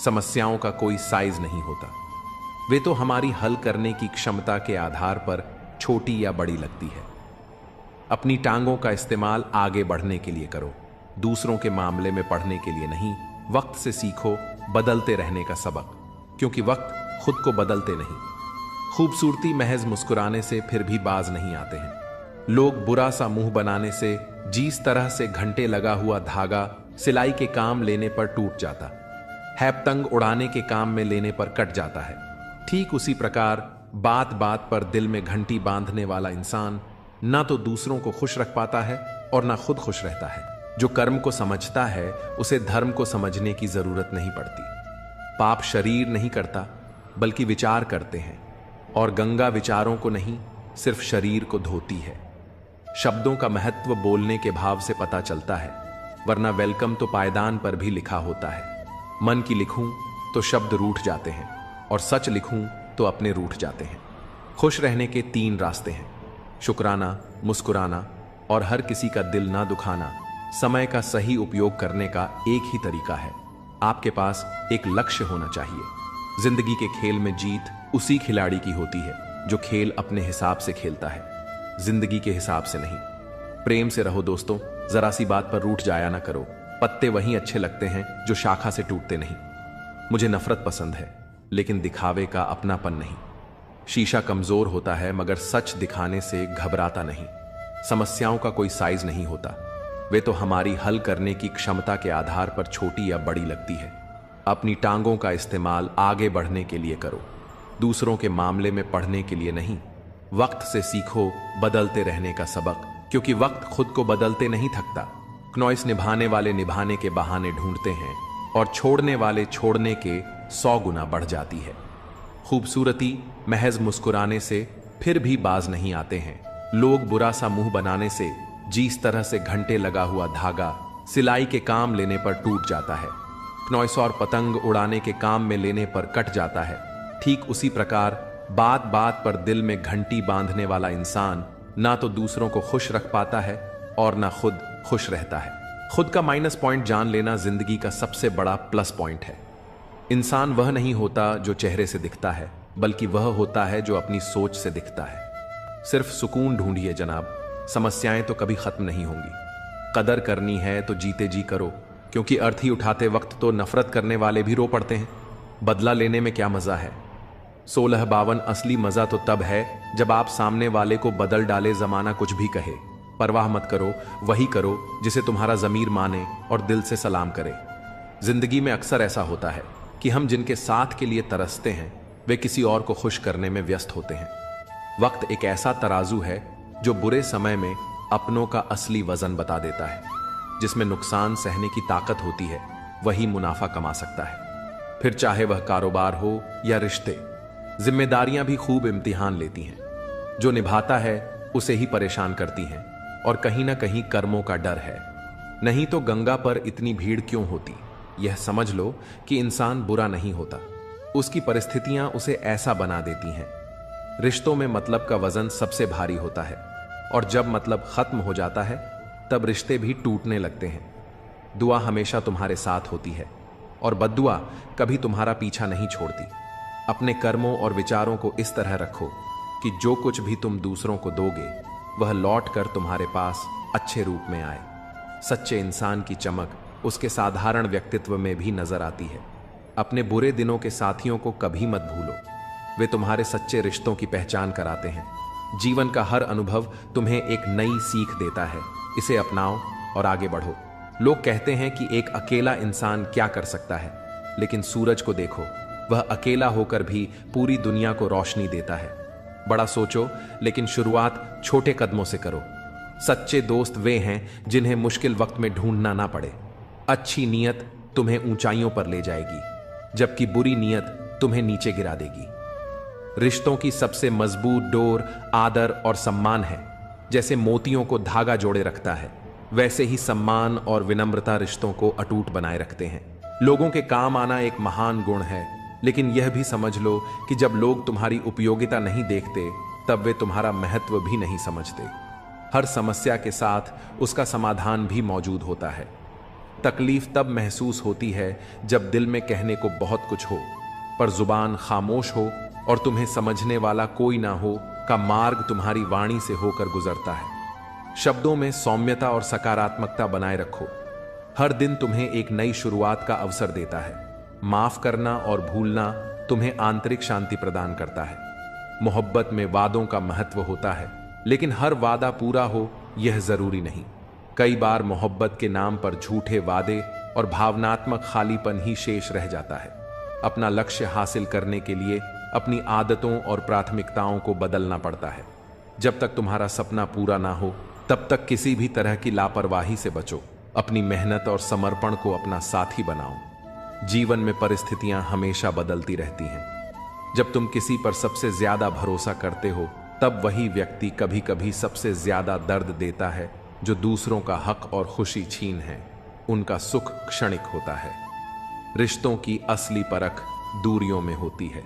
समस्याओं का कोई साइज नहीं होता, वे तो हमारी हल करने की क्षमता के आधार पर छोटी या बड़ी लगती है। अपनी टांगों का इस्तेमाल आगे बढ़ने के लिए करो, दूसरों के मामले में पढ़ने के लिए नहीं। वक्त से सीखो बदलते रहने का सबक, क्योंकि वक्त खुद को बदलते नहीं। खूबसूरती महज मुस्कुराने से फिर भी बाज नहीं आते हैं। लोग बुरा सा मुंह बनाने से, जिस तरह से घंटे लगा हुआ धागा सिलाई के काम लेने पर टूट जाता है, पतंग उड़ाने के काम में लेने पर कट जाता है, ठीक उसी प्रकार बात बात पर दिल में घंटी बांधने वाला इंसान ना तो दूसरों को खुश रख पाता है और ना खुद खुश रहता है। जो कर्म को समझता है उसे धर्म को समझने की जरूरत नहीं पड़ती। पाप शरीर नहीं करता बल्कि विचार करते हैं, और गंगा विचारों को नहीं सिर्फ शरीर को धोती है। शब्दों का महत्व बोलने के भाव से पता चलता है, वरना वेलकम तो पायदान पर भी लिखा होता है। मन की लिखूं तो शब्द रूठ जाते हैं और सच लिखूं तो अपने रूठ जाते हैं। खुश रहने के 3 रास्ते हैं, शुक्राना, मुस्कुराना और हर किसी का दिल ना दुखाना समय का सही उपयोग करने का एक ही तरीका है। आपके पास एक लक्ष्य होना चाहिए। जिंदगी के खेल में जीत उसी खिलाड़ी की होती है जो खेल अपने हिसाब से खेलता है, जिंदगी के हिसाब से नहीं। प्रेम से रहो दोस्तों, जरा सी बात पर रूठ जाया ना करो। पत्ते वहीं अच्छे लगते हैं जो शाखा से टूटते नहीं। मुझे नफरत पसंद है, लेकिन दिखावे का अपनापन नहीं। शीशा कमजोर होता है मगर सच दिखाने से घबराता नहीं। समस्याओं का कोई साइज नहीं होता, वे तो हमारी हल करने की क्षमता के आधार पर छोटी या बड़ी लगती है। अपनी टांगों का इस्तेमाल आगे बढ़ने के लिए करो, दूसरों के मामले में पढ़ने के लिए नहीं। वक्त से सीखो बदलते रहने का सबक, क्योंकि वक्त खुद को बदलते नहीं थकता। क्नॉइस निभाने वाले निभाने के बहाने ढूंढते हैं और छोड़ने वाले छोड़ने के 100 गुना बढ़ जाती है। खूबसूरती महज मुस्कुराने से फिर भी बाज नहीं आते हैं। लोग बुरा सा मुंह बनाने से जिस तरह से घंटे लगा हुआ धागा सिलाई के काम लेने पर टूट जाता है, क्नॉइस और पतंग उड़ाने के काम में लेने पर कट जाता है, ठीक उसी प्रकार बात बात पर दिल में घंटी बांधने वाला इंसान ना तो दूसरों को खुश रख पाता है और ना खुद खुश रहता है। खुद का माइनस पॉइंट जान लेना जिंदगी का सबसे बड़ा प्लस पॉइंट है। इंसान वह नहीं होता जो चेहरे से दिखता है, बल्कि वह होता है जो अपनी सोच से दिखता है। सिर्फ सुकून ढूंढिए जनाब, समस्याएं तो कभी खत्म नहीं होंगी। कदर करनी है तो जीते जी करो, क्योंकि अर्थी उठाते वक्त तो नफरत करने वाले भी रो पड़ते हैं। बदला लेने में क्या मजा है? 1652 असली मजा तो तब है जब आप सामने वाले को बदल डाले, जमाना कुछ भी कहे। परवाह मत करो, वही करो जिसे तुम्हारा जमीर माने और दिल से सलाम करे। जिंदगी में अक्सर ऐसा होता है कि हम जिनके साथ के लिए तरसते हैं वे किसी और को खुश करने में व्यस्त होते हैं। वक्त एक ऐसा तराजू है जो बुरे समय में अपनों का असली वजन बता देता है। जिसमें नुकसान सहने की ताकत होती है वही मुनाफा कमा सकता है, फिर चाहे वह कारोबार हो या रिश्ते। जिम्मेदारियां भी खूब इम्तिहान लेती हैं। जो निभाता है उसे ही परेशान करती हैं, और कहीं ना कहीं कर्मों का डर है। नहीं तो गंगा पर इतनी भीड़ क्यों होती? यह समझ लो कि इंसान बुरा नहीं होता, उसकी परिस्थितियां उसे ऐसा बना देती हैं। रिश्तों में मतलब का वजन सबसे भारी होता है, और जब मतलब खत्म हो जाता है तब रिश्ते भी टूटने लगते हैं। दुआ हमेशा तुम्हारे साथ होती है, और बद्दुआ कभी तुम्हारा पीछा नहीं छोड़ती। अपने कर्मों और विचारों को इस तरह रखो कि जो कुछ भी तुम दूसरों को दोगे वह लौट कर तुम्हारे पास अच्छे रूप में आए। सच्चे इंसान की चमक उसके साधारण व्यक्तित्व में भी नजर आती है। अपने बुरे दिनों के साथियों को कभी मत भूलो, वे तुम्हारे सच्चे रिश्तों की पहचान कराते हैं। जीवन का हर अनुभव तुम्हें एक नई सीख देता है, इसे अपनाओ और आगे बढ़ो। लोग कहते हैं कि एक अकेला इंसान क्या कर सकता है, लेकिन सूरज को देखो, वह अकेला होकर भी पूरी दुनिया को रोशनी देता है। बड़ा सोचो, लेकिन शुरुआत छोटे कदमों से करो। सच्चे दोस्त वे हैं जिन्हें मुश्किल वक्त में ढूंढना ना पड़े। अच्छी नीयत तुम्हें ऊंचाइयों पर ले जाएगी, जबकि बुरी नीयत तुम्हें नीचे गिरा देगी। रिश्तों की सबसे मजबूत डोर आदर और सम्मान है। जैसे मोतियों को धागा जोड़े रखता है, वैसे ही सम्मान और विनम्रता रिश्तों को अटूट बनाए रखते हैं। लोगों के काम आना एक महान गुण है, लेकिन यह भी समझ लो कि जब लोग तुम्हारी उपयोगिता नहीं देखते तब वे तुम्हारा महत्व भी नहीं समझते। हर समस्या के साथ उसका समाधान भी मौजूद होता है। तकलीफ तब महसूस होती है जब दिल में कहने को बहुत कुछ हो, पर जुबान खामोश हो और तुम्हें समझने वाला कोई ना हो का मार्ग तुम्हारी वाणी से होकर गुजरता है। शब्दों में सौम्यता और सकारात्मकता बनाए रखो। हर दिन तुम्हें एक नई शुरुआत का अवसर देता है। माफ करना और भूलना तुम्हें आंतरिक शांति प्रदान करता है। मोहब्बत में वादों का महत्व होता है, लेकिन हर वादा पूरा हो यह जरूरी नहीं। कई बार मोहब्बत के नाम पर झूठे वादे और भावनात्मक खालीपन ही शेष रह जाता है। अपना लक्ष्य हासिल करने के लिए अपनी आदतों और प्राथमिकताओं को बदलना पड़ता है। जब तक तुम्हारा सपना पूरा ना हो तब तक किसी भी तरह की लापरवाही से बचो। अपनी मेहनत और समर्पण को अपना साथी बनाओ। जीवन में परिस्थितियां हमेशा बदलती रहती हैं। जब तुम किसी पर सबसे ज्यादा भरोसा करते हो तब वही व्यक्ति कभी कभी सबसे ज्यादा दर्द देता है। जो दूसरों का हक और खुशी छीन है, उनका सुख क्षणिक होता है। रिश्तों की असली परख दूरियों में होती है।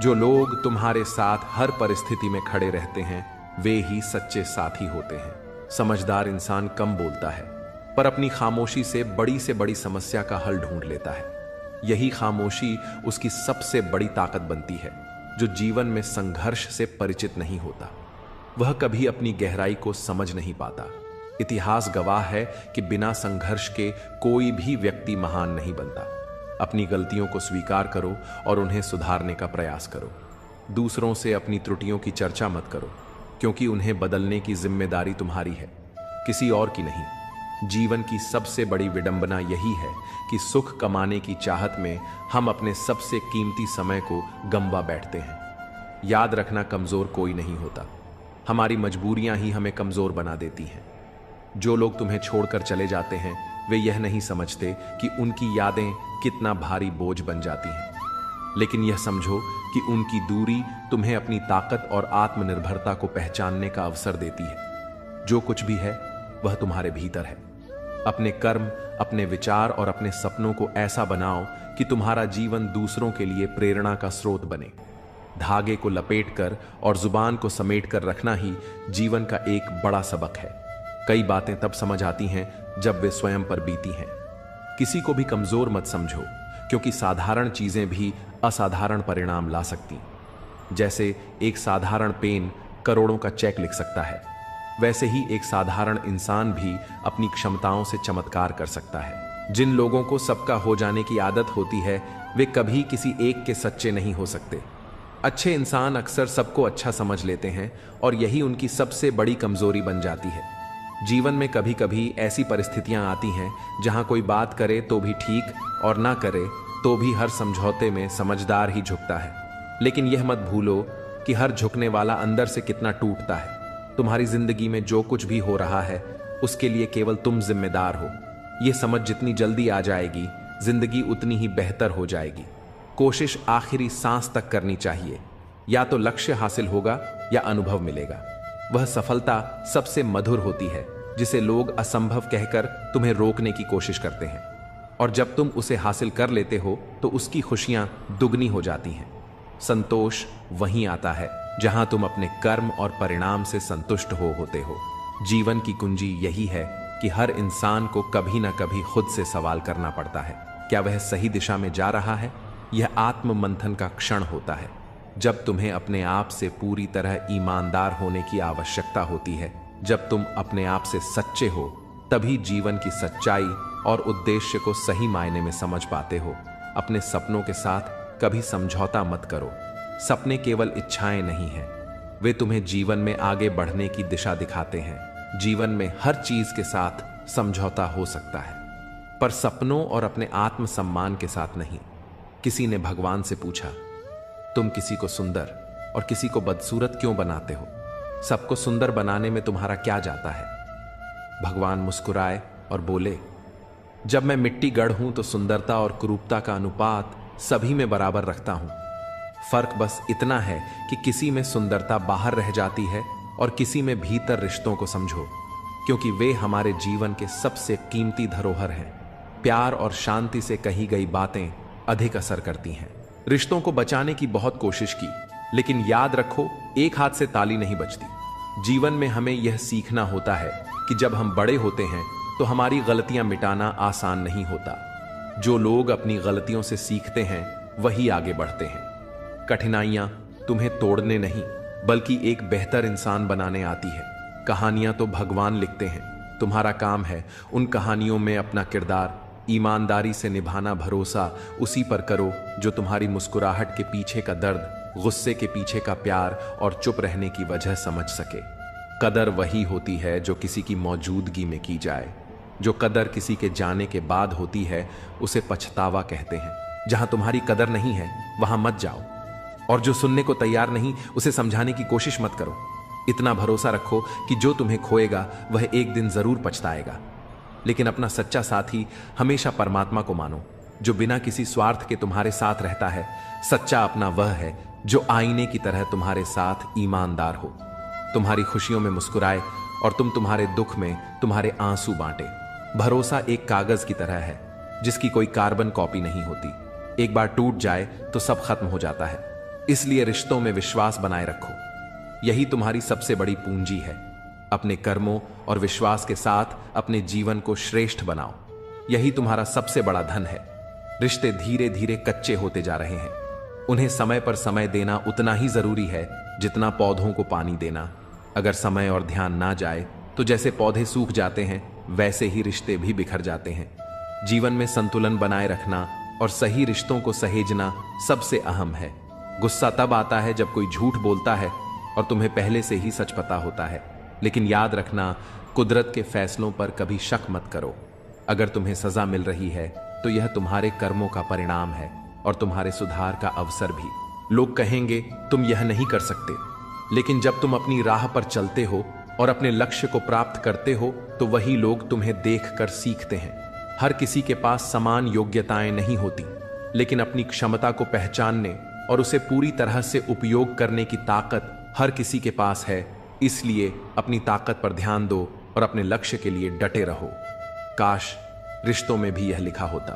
जो लोग तुम्हारे साथ हर परिस्थिति में खड़े रहते हैं वे ही सच्चे साथी होते हैं। समझदार इंसान कम बोलता है, पर अपनी खामोशी से बड़ी समस्या का हल ढूंढ लेता है। यही खामोशी उसकी सबसे बड़ी ताकत बनती है। जो जीवन में संघर्ष से परिचित नहीं होता, वह कभी अपनी गहराई को समझ नहीं पाता। इतिहास गवाह है कि बिना संघर्ष के कोई भी व्यक्ति महान नहीं बनता। अपनी गलतियों को स्वीकार करो और उन्हें सुधारने का प्रयास करो। दूसरों से अपनी त्रुटियों की चर्चा मत करो, क्योंकि उन्हें बदलने की जिम्मेदारी तुम्हारी है, किसी और की नहीं। जीवन की सबसे बड़ी विडंबना यही है कि सुख कमाने की चाहत में हम अपने सबसे कीमती समय को गंवा बैठते हैं। याद रखना, कमजोर कोई नहीं होता, हमारी मजबूरियां ही हमें कमजोर बना देती हैं। जो लोग तुम्हें छोड़कर चले जाते हैं, वे यह नहीं समझते कि उनकी यादें कितना भारी बोझ बन जाती हैं, लेकिन यह समझो कि उनकी दूरी तुम्हें अपनी ताकत और आत्मनिर्भरता को पहचानने का अवसर देती है। जो कुछ भी है वह तुम्हारे भीतर है। अपने कर्म, अपने विचार और अपने सपनों को ऐसा बनाओ कि तुम्हारा जीवन दूसरों के लिए प्रेरणा का स्रोत बने। धागे को लपेटकर और जुबान को समेटकर रखना ही जीवन का एक बड़ा सबक है। कई बातें तब समझ आती हैं जब वे स्वयं पर बीती हैं। किसी को भी कमजोर मत समझो, क्योंकि साधारण चीजें भी असाधारण परिणाम ला सकती। जैसे एक साधारण पेन करोड़ों का चेक लिख सकता है, वैसे ही एक साधारण इंसान भी अपनी क्षमताओं से चमत्कार कर सकता है। जिन लोगों को सबका हो जाने की आदत होती है, वे कभी किसी एक के सच्चे नहीं हो सकते। अच्छे इंसान अक्सर सबको अच्छा समझ लेते हैं और यही उनकी सबसे बड़ी कमजोरी बन जाती है। जीवन में कभी कभी ऐसी परिस्थितियां आती हैं जहां कोई बात करे तो भी ठीक और ना करे तो भी हर समझौते में समझदार ही झुकता है। लेकिन यह मत भूलो कि हर झुकने वाला अंदर से कितना टूटता है। तुम्हारी जिंदगी में जो कुछ भी हो रहा है उसके लिए केवल तुम जिम्मेदार हो। यह समझ जितनी जल्दी आ जाएगी, जिंदगी उतनी ही बेहतर हो जाएगी। कोशिश आखिरी सांस तक करनी चाहिए। या तो लक्ष्य हासिल होगा या अनुभव मिलेगा। वह सफलता सबसे मधुर होती है जिसे लोग असंभव कहकर तुम्हें रोकने की कोशिश करते हैं, और जब तुम उसे हासिल कर लेते हो तो उसकी खुशियां दुगनी हो जाती हैं। संतोष वहीं आता है जहां तुम अपने कर्म और परिणाम से संतुष्ट होते हो। जीवन की कुंजी यही है कि हर इंसान को कभी ना कभी खुद से सवाल करना पड़ता है, क्या वह सही दिशा में जा रहा है। यह आत्म मंथन का क्षण होता है जब तुम्हें अपने आप से पूरी तरह ईमानदार होने की आवश्यकता होती है। जब तुम अपने आप से सच्चे हो, तभी जीवन की सच्चाई और उद्देश्य को सही मायने में समझ पाते हो। अपने सपनों के साथ कभी समझौता मत करो। सपने केवल इच्छाएं नहीं हैं, वे तुम्हें जीवन में आगे बढ़ने की दिशा दिखाते हैं। जीवन में हर चीज के साथ समझौता हो सकता है, पर सपनों और अपने आत्मसम्मान के साथ नहीं। किसी ने भगवान से पूछा, तुम किसी को सुंदर और किसी को बदसूरत क्यों बनाते हो? सबको सुंदर बनाने में तुम्हारा क्या जाता है? भगवान मुस्कुराए और बोले, जब मैं मिट्टी गढ़ हूं तो सुंदरता और कुरूपता का अनुपात सभी में बराबर रखता हूं। फर्क बस इतना है कि किसी में सुंदरता बाहर रह जाती है और किसी में भीतर। रिश्तों को समझो, क्योंकि वे हमारे जीवन के सबसे कीमती धरोहर हैं। प्यार और शांति से कही गई बातें अधिक असर करती हैं। रिश्तों को बचाने की बहुत कोशिश की, लेकिन याद रखो, एक हाथ से ताली नहीं बजती। जीवन में हमें यह सीखना होता है कि जब हम बड़े होते हैं तो हमारी गलतियां मिटाना आसान नहीं होता। जो लोग अपनी गलतियों से सीखते हैं वही आगे बढ़ते हैं। कठिनाइयां तुम्हें तोड़ने नहीं बल्कि एक बेहतर इंसान बनाने आती है। कहानियां तो भगवान लिखते हैं, तुम्हारा काम है उन कहानियों में अपना किरदार ईमानदारी से निभाना। भरोसा उसी पर करो जो तुम्हारी मुस्कुराहट के पीछे का दर्द, गुस्से के पीछे का प्यार और चुप रहने की वजह समझ सके। कदर वही होती है जो किसी की मौजूदगी में की जाए। जो कदर किसी के जाने के बाद होती है उसे पछतावा कहते हैं। जहां तुम्हारी कदर नहीं है वहां मत जाओ, और जो सुनने को तैयार नहीं उसे समझाने की कोशिश मत करो। इतना भरोसा रखो कि जो तुम्हें खोएगा वह एक दिन जरूर पछताएगा। लेकिन अपना सच्चा साथी हमेशा परमात्मा को मानो, जो बिना किसी स्वार्थ के तुम्हारे साथ रहता है। सच्चा अपना वह है जो आईने की तरह तुम्हारे साथ ईमानदार हो, तुम्हारी खुशियों में मुस्कुराए और तुम तुम्हारे दुख में तुम्हारे आंसू बांटे। भरोसा एक कागज की तरह है जिसकी कोई कार्बन कॉपी नहीं होती। एक बार टूट जाए तो सब खत्म हो जाता है। इसलिए रिश्तों में विश्वास बनाए रखो, यही तुम्हारी सबसे बड़ी पूंजी है। अपने कर्मों और विश्वास के साथ अपने जीवन को श्रेष्ठ बनाओ। यही तुम्हारा सबसे बड़ा धन है। रिश्ते धीरे धीरे कच्चे होते जा रहे हैं। उन्हें समय पर समय देना उतना ही जरूरी है जितना पौधों को पानी देना। अगर समय और ध्यान ना जाए तो जैसे पौधे सूख जाते हैं वैसे ही रिश्ते भी बिखर जाते हैं। जीवन में संतुलन बनाए रखना और सही रिश्तों को सहेजना सबसे अहम है। गुस्सा तब आता है जब कोई झूठ बोलता है और तुम्हें पहले से ही सच पता होता है। लेकिन याद रखना, कुदरत के फैसलों पर कभी शक मत करो। अगर तुम्हें सजा मिल रही है तो यह तुम्हारे कर्मों का परिणाम है और तुम्हारे सुधार का अवसर भी। लोग कहेंगे तुम यह नहीं कर सकते, लेकिन जब तुम अपनी राह पर चलते हो और अपने लक्ष्य को प्राप्त करते हो तो वही लोग तुम्हें देखकर सीखते हैं। हर किसी के पास समान योग्यताएं नहीं होती, लेकिन अपनी क्षमता को पहचानने और उसे पूरी तरह से उपयोग करने की ताकत हर किसी के पास है। इसलिए अपनी ताकत पर ध्यान दो और अपने लक्ष्य के लिए डटे रहो। काश रिश्तों में भी यह लिखा होता,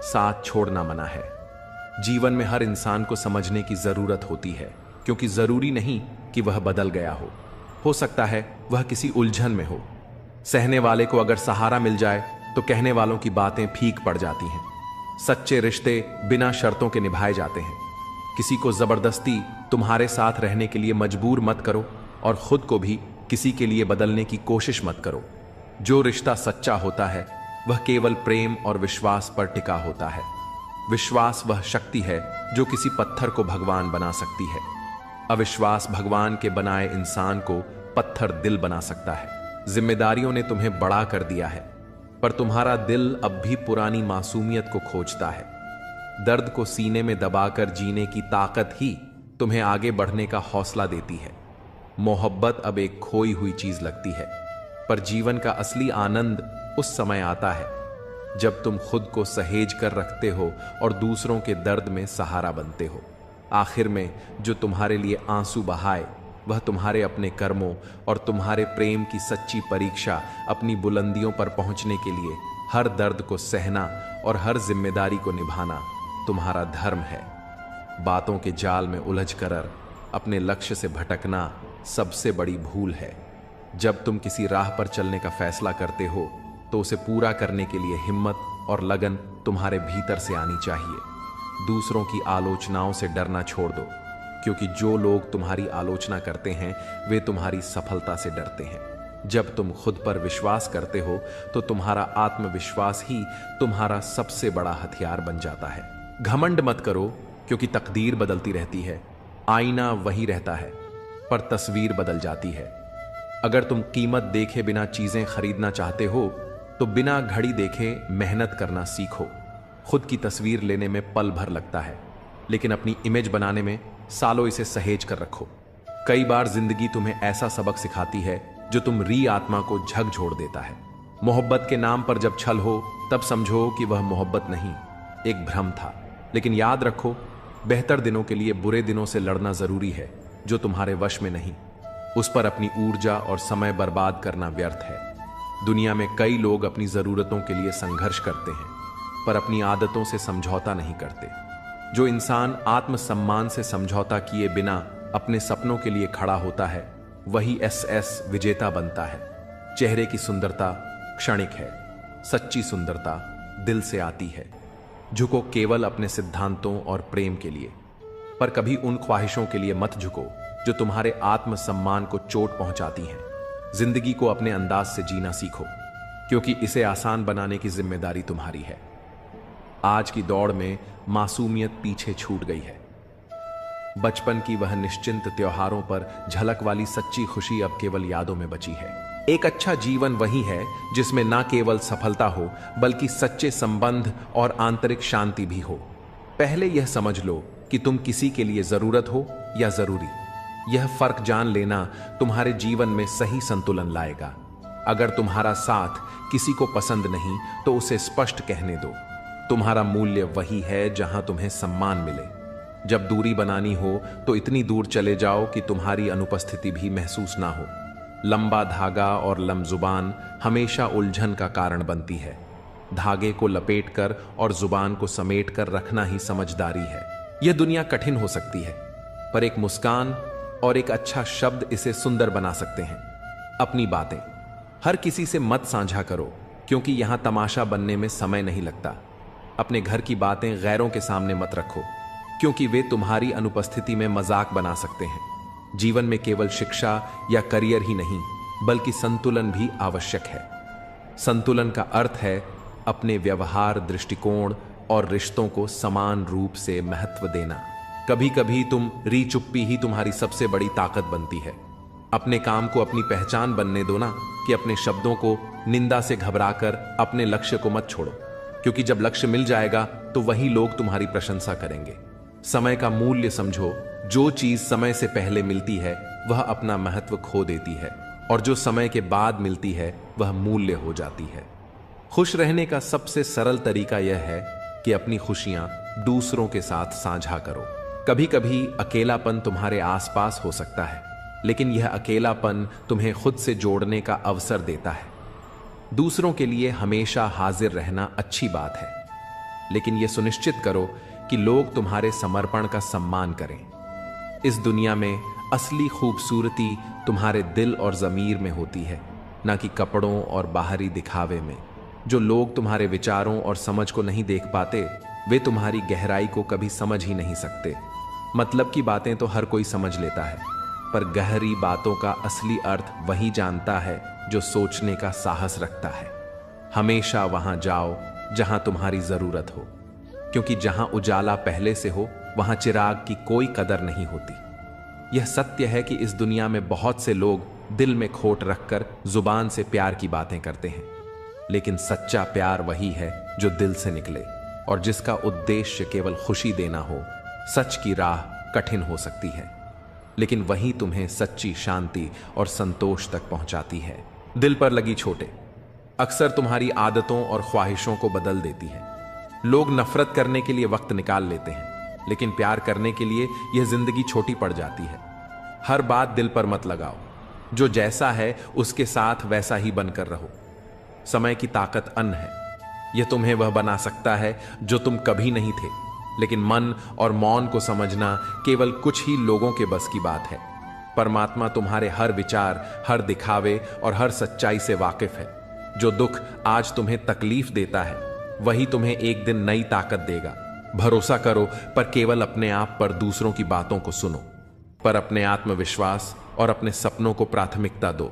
साथ छोड़ना मना है। जीवन में हर इंसान को समझने की जरूरत होती है, क्योंकि जरूरी नहीं कि वह बदल गया हो सकता है वह किसी उलझन में हो। सहने वाले को अगर सहारा मिल जाए तो कहने वालों की बातें फीक पड़ जाती हैं। सच्चे रिश्ते बिना शर्तों के निभाए जाते हैं। किसी को जबरदस्ती तुम्हारे साथ रहने के लिए मजबूर मत करो और खुद को भी किसी के लिए बदलने की कोशिश मत करो। जो रिश्ता सच्चा होता है वह केवल प्रेम और विश्वास पर टिका होता है। विश्वास वह शक्ति है जो किसी पत्थर को भगवान बना सकती है। अविश्वास भगवान के बनाए इंसान को पत्थर दिल बना सकता है। जिम्मेदारियों ने तुम्हें बड़ा कर दिया है, पर तुम्हारा दिल अब भी पुरानी मासूमियत को खोजता है। दर्द को सीने में दबाकर जीने की ताकत ही तुम्हें आगे बढ़ने का हौसला देती है। मोहब्बत अब एक खोई हुई चीज लगती है, पर जीवन का असली आनंद उस समय आता है जब तुम खुद को सहेज कर रखते हो और दूसरों के दर्द में सहारा बनते हो। आखिर में जो तुम्हारे लिए आंसू बहाए वह तुम्हारे अपने कर्मों और तुम्हारे प्रेम की सच्ची परीक्षा। अपनी बुलंदियों पर पहुंचने के लिए हर दर्द को सहना और हर जिम्मेदारी को निभाना तुम्हारा धर्म है। बातों के जाल में उलझ कर अपने लक्ष्य से भटकना सबसे बड़ी भूल है। जब तुम किसी राह पर चलने का फैसला करते हो तो उसे पूरा करने के लिए हिम्मत और लगन तुम्हारे भीतर से आनी चाहिए। दूसरों की आलोचनाओं से डरना छोड़ दो, क्योंकि जो लोग तुम्हारी आलोचना करते हैं वे तुम्हारी सफलता से डरते हैं। जब तुम खुद पर विश्वास करते हो तो तुम्हारा आत्मविश्वास ही तुम्हारा सबसे बड़ा हथियार बन जाता है। घमंड मत करो, क्योंकि तकदीर बदलती रहती है। आईना वही रहता है, पर तस्वीर बदल जाती है। अगर तुम कीमत देखे बिना चीजें खरीदना चाहते हो तो बिना घड़ी देखे मेहनत करना सीखो। खुद की तस्वीर लेने में पल भर लगता है, लेकिन अपनी इमेज बनाने में सालों इसे सहेज कर रखो। कई बार जिंदगी तुम्हें ऐसा सबक सिखाती है जो तुम री आत्मा को झकझोर देता है। मोहब्बत के नाम पर जब छल हो तब समझो कि वह मोहब्बत नहीं, एक भ्रम था। लेकिन याद रखो, बेहतर दिनों के लिए बुरे दिनों से लड़ना जरूरी है जो तुम्हारे वश में नहीं। उस पर अपनी ऊर्जा और समय बर्बाद करना व्यर्थ है। दुनिया में कई लोग अपनी जरूरतों के लिए संघर्ष करते हैं, पर अपनी आदतों से समझौता नहीं करते। जो इंसान आत्मसम्मान से समझौता किए बिना अपने सपनों के लिए खड़ा होता है वही एसएस विजेता बनता है। चेहरे की सुंदरता क्षणिक है, सच्ची सुंदरता दिल से आती है। झुको केवल अपने सिद्धांतों और प्रेम के लिए, पर कभी उन ख्वाहिशों के लिए मत झुको जो तुम्हारे आत्मसम्मान को चोट पहुंचाती हैं। जिंदगी को अपने अंदाज से जीना सीखो, क्योंकि इसे आसान बनाने की जिम्मेदारी तुम्हारी है। आज की दौड़ में मासूमियत पीछे छूट गई है। बचपन की वह निश्चिंत त्योहारों पर झलक वाली सच्ची खुशी अब केवल यादों में बची है। एक अच्छा जीवन वही है जिसमें ना केवल सफलता हो बल्कि सच्चे संबंध और आंतरिक शांति भी हो। पहले यह समझ लो कि तुम किसी के लिए जरूरत हो या जरूरी। यह फर्क जान लेना तुम्हारे जीवन में सही संतुलन लाएगा। अगर तुम्हारा साथ किसी को पसंद नहीं तो उसे स्पष्ट कहने दो। तुम्हारा मूल्य वही है जहां तुम्हें सम्मान मिले। जब दूरी बनानी हो तो इतनी दूर चले जाओ कि तुम्हारी अनुपस्थिति भी महसूस ना हो। लंबा धागा और लमजुबान हमेशा उलझन का कारण बनती है। धागे को लपेटकर और जुबान को समेटकर रखना ही समझदारी है। यह दुनिया कठिन हो सकती है, पर एक मुस्कान और एक अच्छा शब्द इसे सुंदर बना सकते हैं। अपनी बातें हर किसी से मत साझा करो, क्योंकि यहां तमाशा बनने में समय नहीं लगता। अपने घर की बातें गैरों के सामने मत रखो, क्योंकि वे तुम्हारी अनुपस्थिति में मजाक बना सकते हैं। जीवन में केवल शिक्षा या करियर ही नहीं, बल्कि संतुलन भी आवश्यक है। संतुलन का अर्थ है अपने व्यवहार, दृष्टिकोण और रिश्तों को समान रूप से महत्व देना। कभी कभी तुम री चुप्पी ही तुम्हारी सबसे बड़ी ताकत बनती है। अपने काम को अपनी पहचान बनने दो ना, कि अपने शब्दों को निंदा से घबराकर अपने लक्ष्य को मत छोड़ो, क्योंकि जब लक्ष्य मिल जाएगा तो वही लोग तुम्हारी प्रशंसा करेंगे। समय का मूल्य समझो। जो चीज समय से पहले मिलती है वह अपना महत्व खो देती है, और जो समय के बाद मिलती है वह मूल्य हो जाती है। खुश रहने का सबसे सरल तरीका यह है कि अपनी खुशियां दूसरों के साथ साझा करो। कभी कभी अकेलापन तुम्हारे आसपास हो सकता है, लेकिन यह अकेलापन तुम्हें खुद से जोड़ने का अवसर देता है। दूसरों के लिए हमेशा हाजिर रहना अच्छी बात है, लेकिन यह सुनिश्चित करो कि लोग तुम्हारे समर्पण का सम्मान करें। इस दुनिया में असली खूबसूरती तुम्हारे दिल और ज़मीर में होती है, ना कि कपड़ों और बाहरी दिखावे में। जो लोग तुम्हारे विचारों और समझ को नहीं देख पाते, वे तुम्हारी गहराई को कभी समझ ही नहीं सकते। मतलब की बातें तो हर कोई समझ लेता है, पर गहरी बातों का असली अर्थ वही जानता है जो सोचने का साहस रखता है। हमेशा वहां जाओ जहां तुम्हारी जरूरत हो, क्योंकि जहां उजाला पहले से हो वहां चिराग की कोई कदर नहीं होती। यह सत्य है कि इस दुनिया में बहुत से लोग दिल में खोट रखकर जुबान से प्यार की बातें करते हैं, लेकिन सच्चा प्यार वही है जो दिल से निकले और जिसका उद्देश्य केवल खुशी देना हो। सच की राह कठिन हो सकती है, लेकिन वही तुम्हें सच्ची शांति और संतोष तक पहुंचाती है। दिल पर लगी चोटें अक्सर तुम्हारी आदतों और ख्वाहिशों को बदल देती है। लोग नफरत करने के लिए वक्त निकाल लेते हैं, लेकिन प्यार करने के लिए यह जिंदगी छोटी पड़ जाती है। हर बात दिल पर मत लगाओ। जो जैसा है उसके साथ वैसा ही बनकर रहो। समय की ताकत अन्न है। यह तुम्हें वह बना सकता है जो तुम कभी नहीं थे, लेकिन मन और मौन को समझना केवल कुछ ही लोगों के बस की बात है। परमात्मा तुम्हारे हर विचार, हर दिखावे और हर सच्चाई से वाकिफ है। जो दुख आज तुम्हें तकलीफ देता है, वही तुम्हें एक दिन नई ताकत देगा। भरोसा करो, पर केवल अपने आप पर। दूसरों की बातों को सुनो, पर अपने आत्मविश्वास और अपने सपनों को प्राथमिकता दो।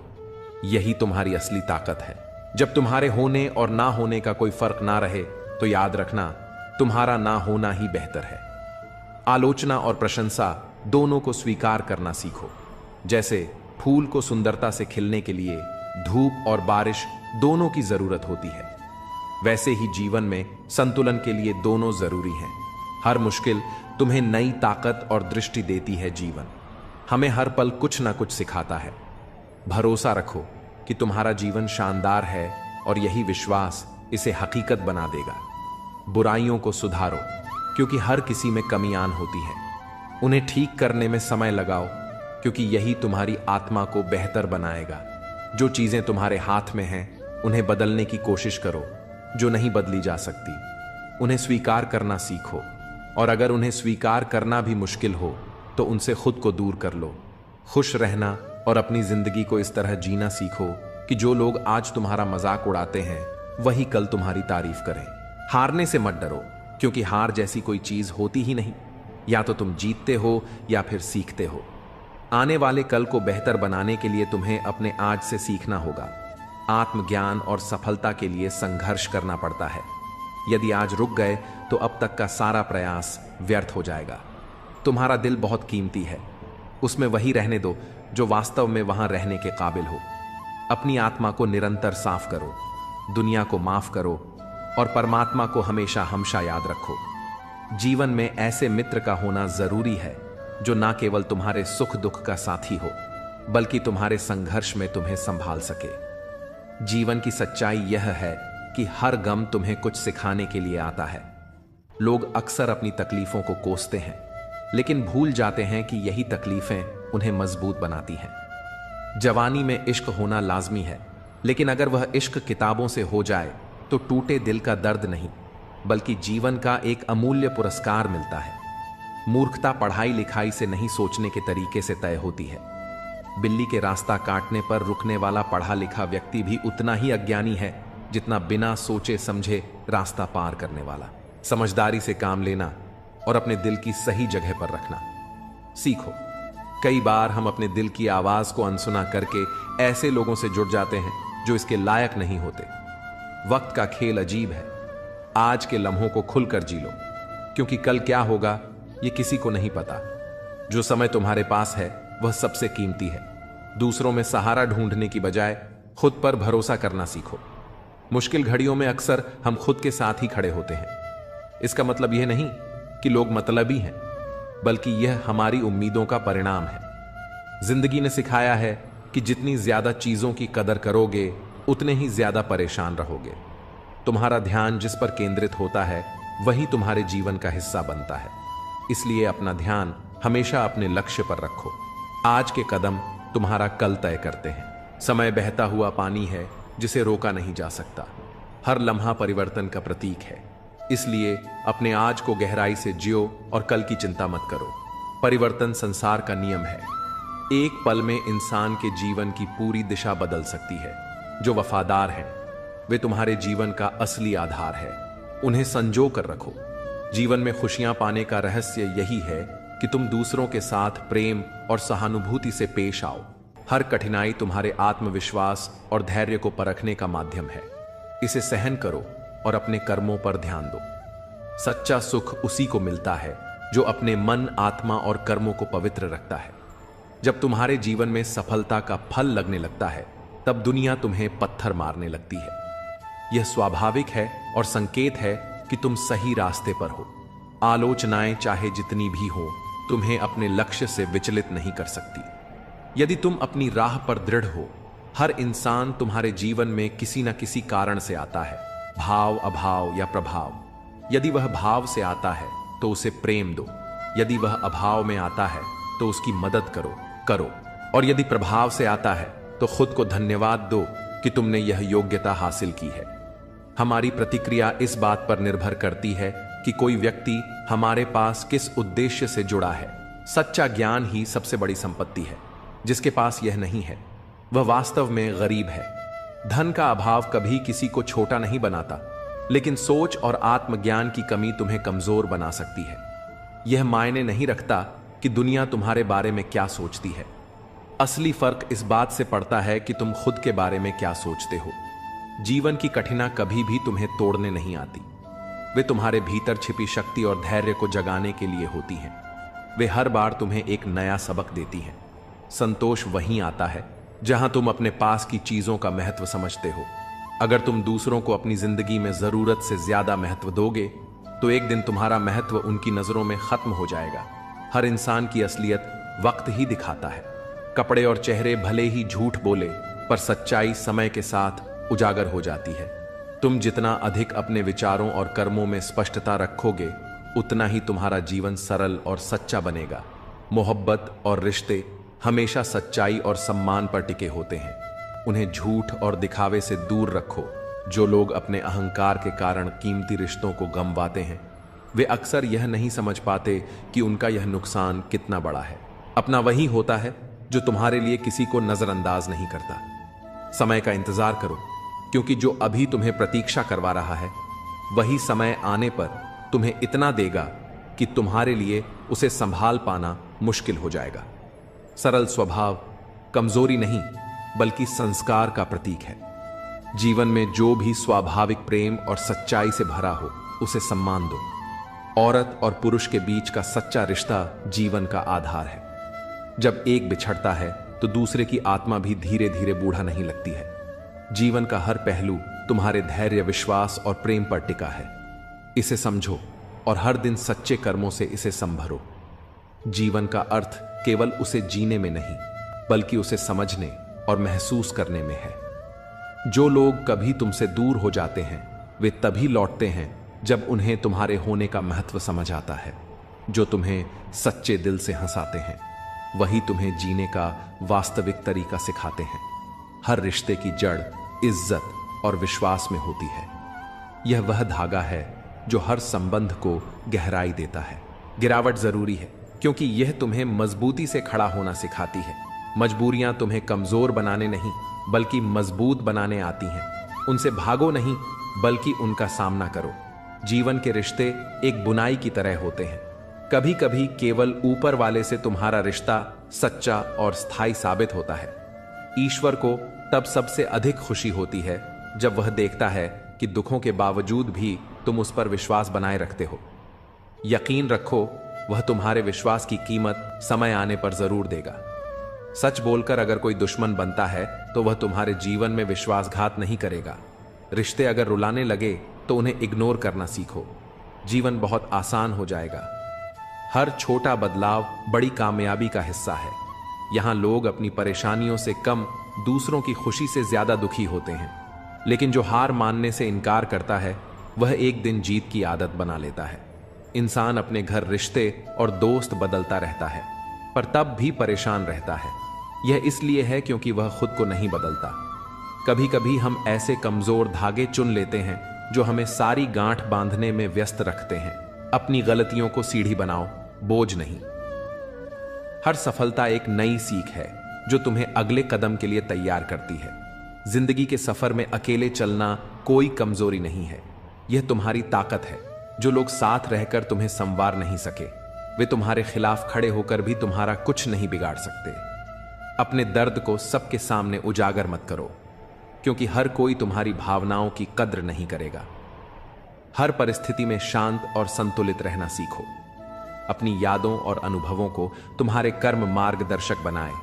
यही तुम्हारी असली ताकत है। जब तुम्हारे होने और ना होने का कोई फर्क ना रहे, तो याद रखना, तुम्हारा ना होना ही बेहतर है। आलोचना और प्रशंसा दोनों को स्वीकार करना सीखो। जैसे फूल को सुंदरता से खिलने के लिए धूप और बारिश दोनों की जरूरत होती है, वैसे ही जीवन में संतुलन के लिए दोनों जरूरी हैं। हर मुश्किल तुम्हें नई ताकत और दृष्टि देती है। जीवन हमें हर पल कुछ ना कुछ सिखाता है। भरोसा रखो कि तुम्हारा जीवन शानदार है, और यही विश्वास इसे हकीकत बना देगा। बुराइयों को सुधारो, क्योंकि हर किसी में कमियां होती हैं। उन्हें ठीक करने में समय लगाओ, क्योंकि यही तुम्हारी आत्मा को बेहतर बनाएगा। जो चीजें तुम्हारे हाथ में हैं, उन्हें बदलने की कोशिश करो। जो नहीं बदली जा सकती, उन्हें स्वीकार करना सीखो, और अगर उन्हें स्वीकार करना भी मुश्किल हो तो उनसे खुद को दूर कर लो। खुश रहना और अपनी जिंदगी को इस तरह जीना सीखो कि जो लोग आज तुम्हारा मजाक उड़ाते हैं, वही कल तुम्हारी तारीफ करें। हारने से मत डरो, क्योंकि हार जैसी कोई चीज होती ही नहीं। या तो तुम जीतते हो या फिर सीखते हो। आने वाले कल को बेहतर बनाने के लिए तुम्हें अपने आज से सीखना होगा। आत्मज्ञान और सफलता के लिए संघर्ष करना पड़ता है। यदि आज रुक गए तो अब तक का सारा प्रयास व्यर्थ हो जाएगा। तुम्हारा दिल बहुत कीमती है, उसमें वही रहने दो जो वास्तव में वहां रहने के काबिल हो। अपनी आत्मा को निरंतर साफ करो, दुनिया को माफ करो, और परमात्मा को हमेशा हमेशा याद रखो। जीवन में ऐसे मित्र का होना जरूरी है जो ना केवल तुम्हारे सुख दुख का साथी हो, बल्कि तुम्हारे संघर्ष में तुम्हें संभाल सके। जीवन की सच्चाई यह है कि हर गम तुम्हें कुछ सिखाने के लिए आता है। लोग अक्सर अपनी तकलीफों को कोसते हैं, लेकिन भूल जाते हैं कि यही तकलीफें उन्हें मजबूत बनाती हैं। जवानी में इश्क होना लाजमी है, लेकिन अगर वह इश्क किताबों से हो जाए तो टूटे दिल का दर्द नहीं, बल्कि जीवन का एक अमूल्य पुरस्कार मिलता है। मूर्खता पढ़ाई लिखाई से नहीं, सोचने के तरीके से तय होती है। बिल्ली के रास्ता काटने पर रुकने वाला पढ़ा लिखा व्यक्ति भी उतना ही अज्ञानी है जितना बिना सोचे समझे रास्ता पार करने वाला। समझदारी से काम लेना और अपने दिल की सही जगह पर रखना सीखो। कई बार हम अपने दिल की आवाज को अनसुना करके ऐसे लोगों से जुड़ जाते हैं जो इसके लायक नहीं होते। वक्त का खेल अजीब है। आज के लम्हों को खुलकर जी लो, क्योंकि कल क्या होगा ये किसी को नहीं पता। जो समय तुम्हारे पास है वह सबसे कीमती है। दूसरों में सहारा ढूंढने की बजाय खुद पर भरोसा करना सीखो। मुश्किल घड़ियों में अक्सर हम खुद के साथ ही खड़े होते हैं। इसका मतलब यह नहीं कि लोग मतलबी हैं, बल्कि यह हमारी उम्मीदों का परिणाम है। जिंदगी ने सिखाया है कि जितनी ज्यादा चीजों की कदर करोगे उतने ही ज्यादा परेशान रहोगे। तुम्हारा ध्यान जिस पर केंद्रित होता है वही तुम्हारे जीवन का हिस्सा बनता है। इसलिए अपना ध्यान हमेशा अपने लक्ष्य पर रखो। आज के कदम तुम्हारा कल तय करते हैं। समय बहता हुआ पानी है जिसे रोका नहीं जा सकता। हर लम्हा परिवर्तन का प्रतीक है। इसलिए अपने आज को गहराई से जियो और कल की चिंता मत करो। परिवर्तन संसार का नियम है। एक पल में इंसान के जीवन की पूरी दिशा बदल सकती है। जो वफादार हैं वे तुम्हारे जीवन का असली आधार है। उन्हें संजो कर रखो। जीवन में खुशियां पाने का रहस्य यही है कि तुम दूसरों के साथ प्रेम और सहानुभूति से पेश आओ। हर कठिनाई तुम्हारे आत्मविश्वास और धैर्य को परखने का माध्यम है। इसे सहन करो और अपने कर्मों पर ध्यान दो। सच्चा सुख उसी को मिलता है जो अपने मन, आत्मा और कर्मों को पवित्र रखता है। जब तुम्हारे जीवन में सफलता का फल लगने लगता है तब दुनिया तुम्हें पत्थर मारने लगती है। यह स्वाभाविक है और संकेत है कि तुम सही रास्ते पर हो। आलोचनाएं चाहे जितनी भी हो तुम्हें अपने लक्ष्य से विचलित नहीं कर सकती। यदि तुम अपनी राह पर दृढ़ हो, हर इंसान तुम्हारे जीवन में किसी न किसी कारण से आता है, भाव, अभाव या प्रभाव। यदि वह भाव से आता है तो उसे प्रेम दो। यदि वह अभाव में आता है तो उसकी मदद करो। और यदि प्रभाव से आता है तो खुद को धन्यवाद दो कि तुमने यह योग्यता हासिल की है। हमारी प्रतिक्रिया इस बात पर निर्भर करती है कि कोई व्यक्ति हमारे पास किस उद्देश्य से जुड़ा है। सच्चा ज्ञान ही सबसे बड़ी संपत्ति है। जिसके पास यह नहीं है वह वास्तव में गरीब है। धन का अभाव कभी किसी को छोटा नहीं बनाता, लेकिन सोच और आत्मज्ञान की कमी तुम्हें कमजोर बना सकती है। यह मायने नहीं रखता कि दुनिया तुम्हारे बारे में क्या सोचती है। असली फर्क इस बात से पड़ता है कि तुम खुद के बारे में क्या सोचते हो। जीवन की कठिना कभी भी तुम्हें तोड़ने नहीं आती। वे तुम्हारे भीतर छिपी शक्ति और धैर्य को जगाने के लिए होती हैं। वे हर बार तुम्हें एक नया सबक देती हैं। संतोष वहीं आता है जहां तुम अपने पास की चीजों का महत्व समझते हो। अगर तुम दूसरों को अपनी जिंदगी में जरूरत से ज्यादा महत्व दोगे तो एक दिन तुम्हारा महत्व उनकी नजरों में खत्म हो जाएगा। हर इंसान की असलियत वक्त ही दिखाता है। कपड़े और चेहरे भले ही झूठ बोले, पर सच्चाई समय के साथ उजागर हो जाती है। तुम जितना अधिक अपने विचारों और कर्मों में स्पष्टता रखोगे उतना ही तुम्हारा जीवन सरल और सच्चा बनेगा। मोहब्बत और रिश्ते हमेशा सच्चाई और सम्मान पर टिके होते हैं। उन्हें झूठ और दिखावे से दूर रखो। जो लोग अपने अहंकार के कारण कीमती रिश्तों को गंवाते हैं वे अक्सर यह नहीं समझ पाते कि उनका यह नुकसान कितना बड़ा है। अपना वही होता है जो तुम्हारे लिए किसी को नजरअंदाज नहीं करता। समय का इंतजार करो, क्योंकि जो अभी तुम्हें प्रतीक्षा करवा रहा है वही समय आने पर तुम्हें इतना देगा कि तुम्हारे लिए उसे संभाल पाना मुश्किल हो जाएगा। सरल स्वभाव कमजोरी नहीं बल्कि संस्कार का प्रतीक है। जीवन में जो भी स्वाभाविक प्रेम और सच्चाई से भरा हो उसे सम्मान दो। औरत और पुरुष के बीच का सच्चा रिश्ता जीवन का आधार है। जब एक बिछड़ता है तो दूसरे की आत्मा भी धीरे धीरे बूढ़ा नहीं लगती है। जीवन का हर पहलू तुम्हारे धैर्य, विश्वास और प्रेम पर टिका है। इसे समझो और हर दिन सच्चे कर्मों से इसे संभरो। जीवन का अर्थ केवल उसे जीने में नहीं बल्कि उसे समझने और महसूस करने में है। जो लोग कभी तुमसे दूर हो जाते हैं वे तभी लौटते हैं जब उन्हें तुम्हारे होने का महत्व समझ आता है। जो तुम्हें सच्चे दिल से हंसाते हैं वही तुम्हें जीने का वास्तविक तरीका सिखाते हैं। हर रिश्ते की जड़ इज्जत और विश्वास में होती है। यह वह धागा है जो हर संबंध को गहराई देता है। गिरावट जरूरी है क्योंकि यह तुम्हें मजबूती से खड़ा होना सिखाती है। मजबूरियां तुम्हें कमजोर बनाने नहीं बल्कि मजबूत बनाने आती हैं। उनसे भागो नहीं बल्कि उनका सामना करो। जीवन के रिश्ते एक बुनाई की तरह होते हैं। कभी कभी केवल ऊपर वाले से तुम्हारा रिश्ता सच्चा और स्थायी साबित होता है। ईश्वर को तब सबसे अधिक खुशी होती है जब वह देखता है कि दुखों के बावजूद भी तुम उस पर विश्वास बनाए रखते हो। यकीन रखो, वह तुम्हारे विश्वास की कीमत समय आने पर जरूर देगा। सच बोलकर अगर कोई दुश्मन बनता है तो वह तुम्हारे जीवन में विश्वासघात नहीं करेगा। रिश्ते अगर रुलाने लगे तो उन्हें इग्नोर करना सीखो। जीवन बहुत आसान हो जाएगा। हर छोटा बदलाव बड़ी कामयाबी का हिस्सा है। यहां लोग अपनी परेशानियों से कम दूसरों की खुशी से ज्यादा दुखी होते हैं, लेकिन जो हार मानने से इनकार करता है वह एक दिन जीत की आदत बना लेता है। इंसान अपने घर, रिश्ते और दोस्त बदलता रहता है पर तब भी परेशान रहता है। यह इसलिए है क्योंकि वह खुद को नहीं बदलता। कभी कभी हम ऐसे कमजोर धागे चुन लेते हैं जो हमें सारी गांठ बांधने में व्यस्त रखते हैं। अपनी गलतियों को सीढ़ी बनाओ, बोझ नहीं। हर सफलता एक नई सीख है जो तुम्हें अगले कदम के लिए तैयार करती है। जिंदगी के सफर में अकेले चलना कोई कमजोरी नहीं है, यह तुम्हारी ताकत है। जो लोग साथ रहकर तुम्हें संवार नहीं सके, वे तुम्हारे खिलाफ खड़े होकर भी तुम्हारा कुछ नहीं बिगाड़ सकते। अपने दर्द को सबके सामने उजागर मत करो, क्योंकि हर कोई तुम्हारी भावनाओं की कद्र नहीं करेगा। हर परिस्थिति में शांत और संतुलित रहना सीखो। अपनी यादों और अनुभवों को तुम्हारे कर्म मार्गदर्शक बनाएं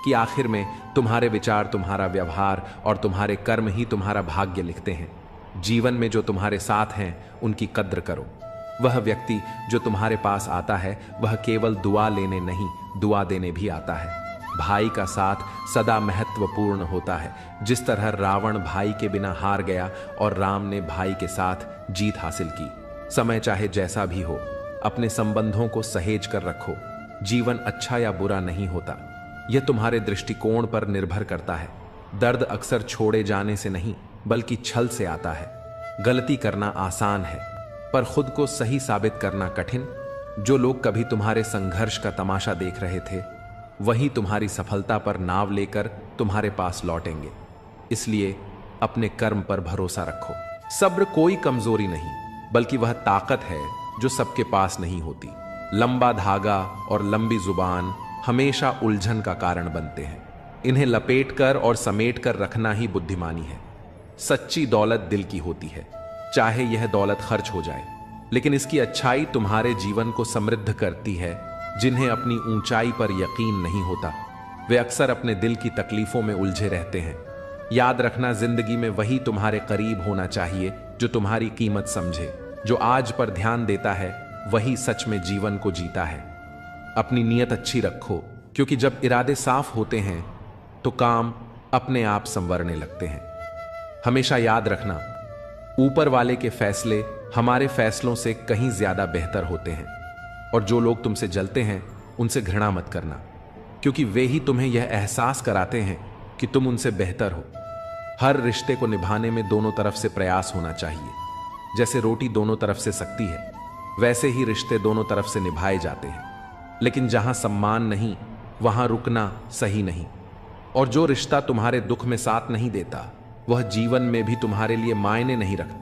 कि आखिर में तुम्हारे विचार, तुम्हारा व्यवहार और तुम्हारे कर्म ही तुम्हारा भाग्य लिखते हैं। जीवन में जो तुम्हारे साथ हैं उनकी कद्र करो। वह व्यक्ति जो तुम्हारे पास आता है वह केवल दुआ लेने नहीं, दुआ देने भी आता है। भाई का साथ सदा महत्वपूर्ण होता है। जिस तरह रावण भाई के बिना हार गया और राम ने भाई के साथ जीत हासिल की। समय चाहे जैसा भी हो, अपने संबंधों को सहेज कर रखो। जीवन अच्छा या बुरा नहीं होता, यह तुम्हारे दृष्टिकोण पर निर्भर करता है। दर्द अक्सर छोड़े जाने से नहीं बल्कि छल से आता है। गलती करना आसान है पर खुद को सही साबित करना कठिन। जो लोग कभी तुम्हारे संघर्ष का तमाशा देख रहे थे वही तुम्हारी सफलता पर नाव लेकर तुम्हारे पास लौटेंगे। इसलिए अपने कर्म पर भरोसा रखो। सब्र कोई कमजोरी नहीं बल्कि वह ताकत है जो सबके पास नहीं होती। लंबा धागा और लंबी जुबान हमेशा उलझन का कारण बनते हैं। इन्हें लपेटकर और समेटकर रखना ही बुद्धिमानी है। सच्ची दौलत दिल की होती है, चाहे यह दौलत खर्च हो जाए, लेकिन इसकी अच्छाई तुम्हारे जीवन को समृद्ध करती है। जिन्हें अपनी ऊंचाई पर यकीन नहीं होता वे अक्सर अपने दिल की तकलीफों में उलझे रहते हैं। याद रखना, जिंदगी में वही तुम्हारे करीब होना चाहिए जो तुम्हारी कीमत समझे। जो आज पर ध्यान देता है वही सच में जीवन को जीता है। अपनी नीयत अच्छी रखो, क्योंकि जब इरादे साफ होते हैं तो काम अपने आप संवरने लगते हैं। हमेशा याद रखना, ऊपर वाले के फैसले हमारे फैसलों से कहीं ज्यादा बेहतर होते हैं। और जो लोग तुमसे जलते हैं उनसे घृणा मत करना, क्योंकि वे ही तुम्हें यह एहसास कराते हैं कि तुम उनसे बेहतर हो। हर रिश्ते को निभाने में दोनों तरफ से प्रयास होना चाहिए। जैसे रोटी दोनों तरफ से सकती है, वैसे ही रिश्ते दोनों तरफ से निभाए जाते हैं। लेकिन जहां सम्मान नहीं वहां रुकना सही नहीं। और जो रिश्ता तुम्हारे दुख में साथ नहीं देता वह जीवन में भी तुम्हारे लिए मायने नहीं रखता।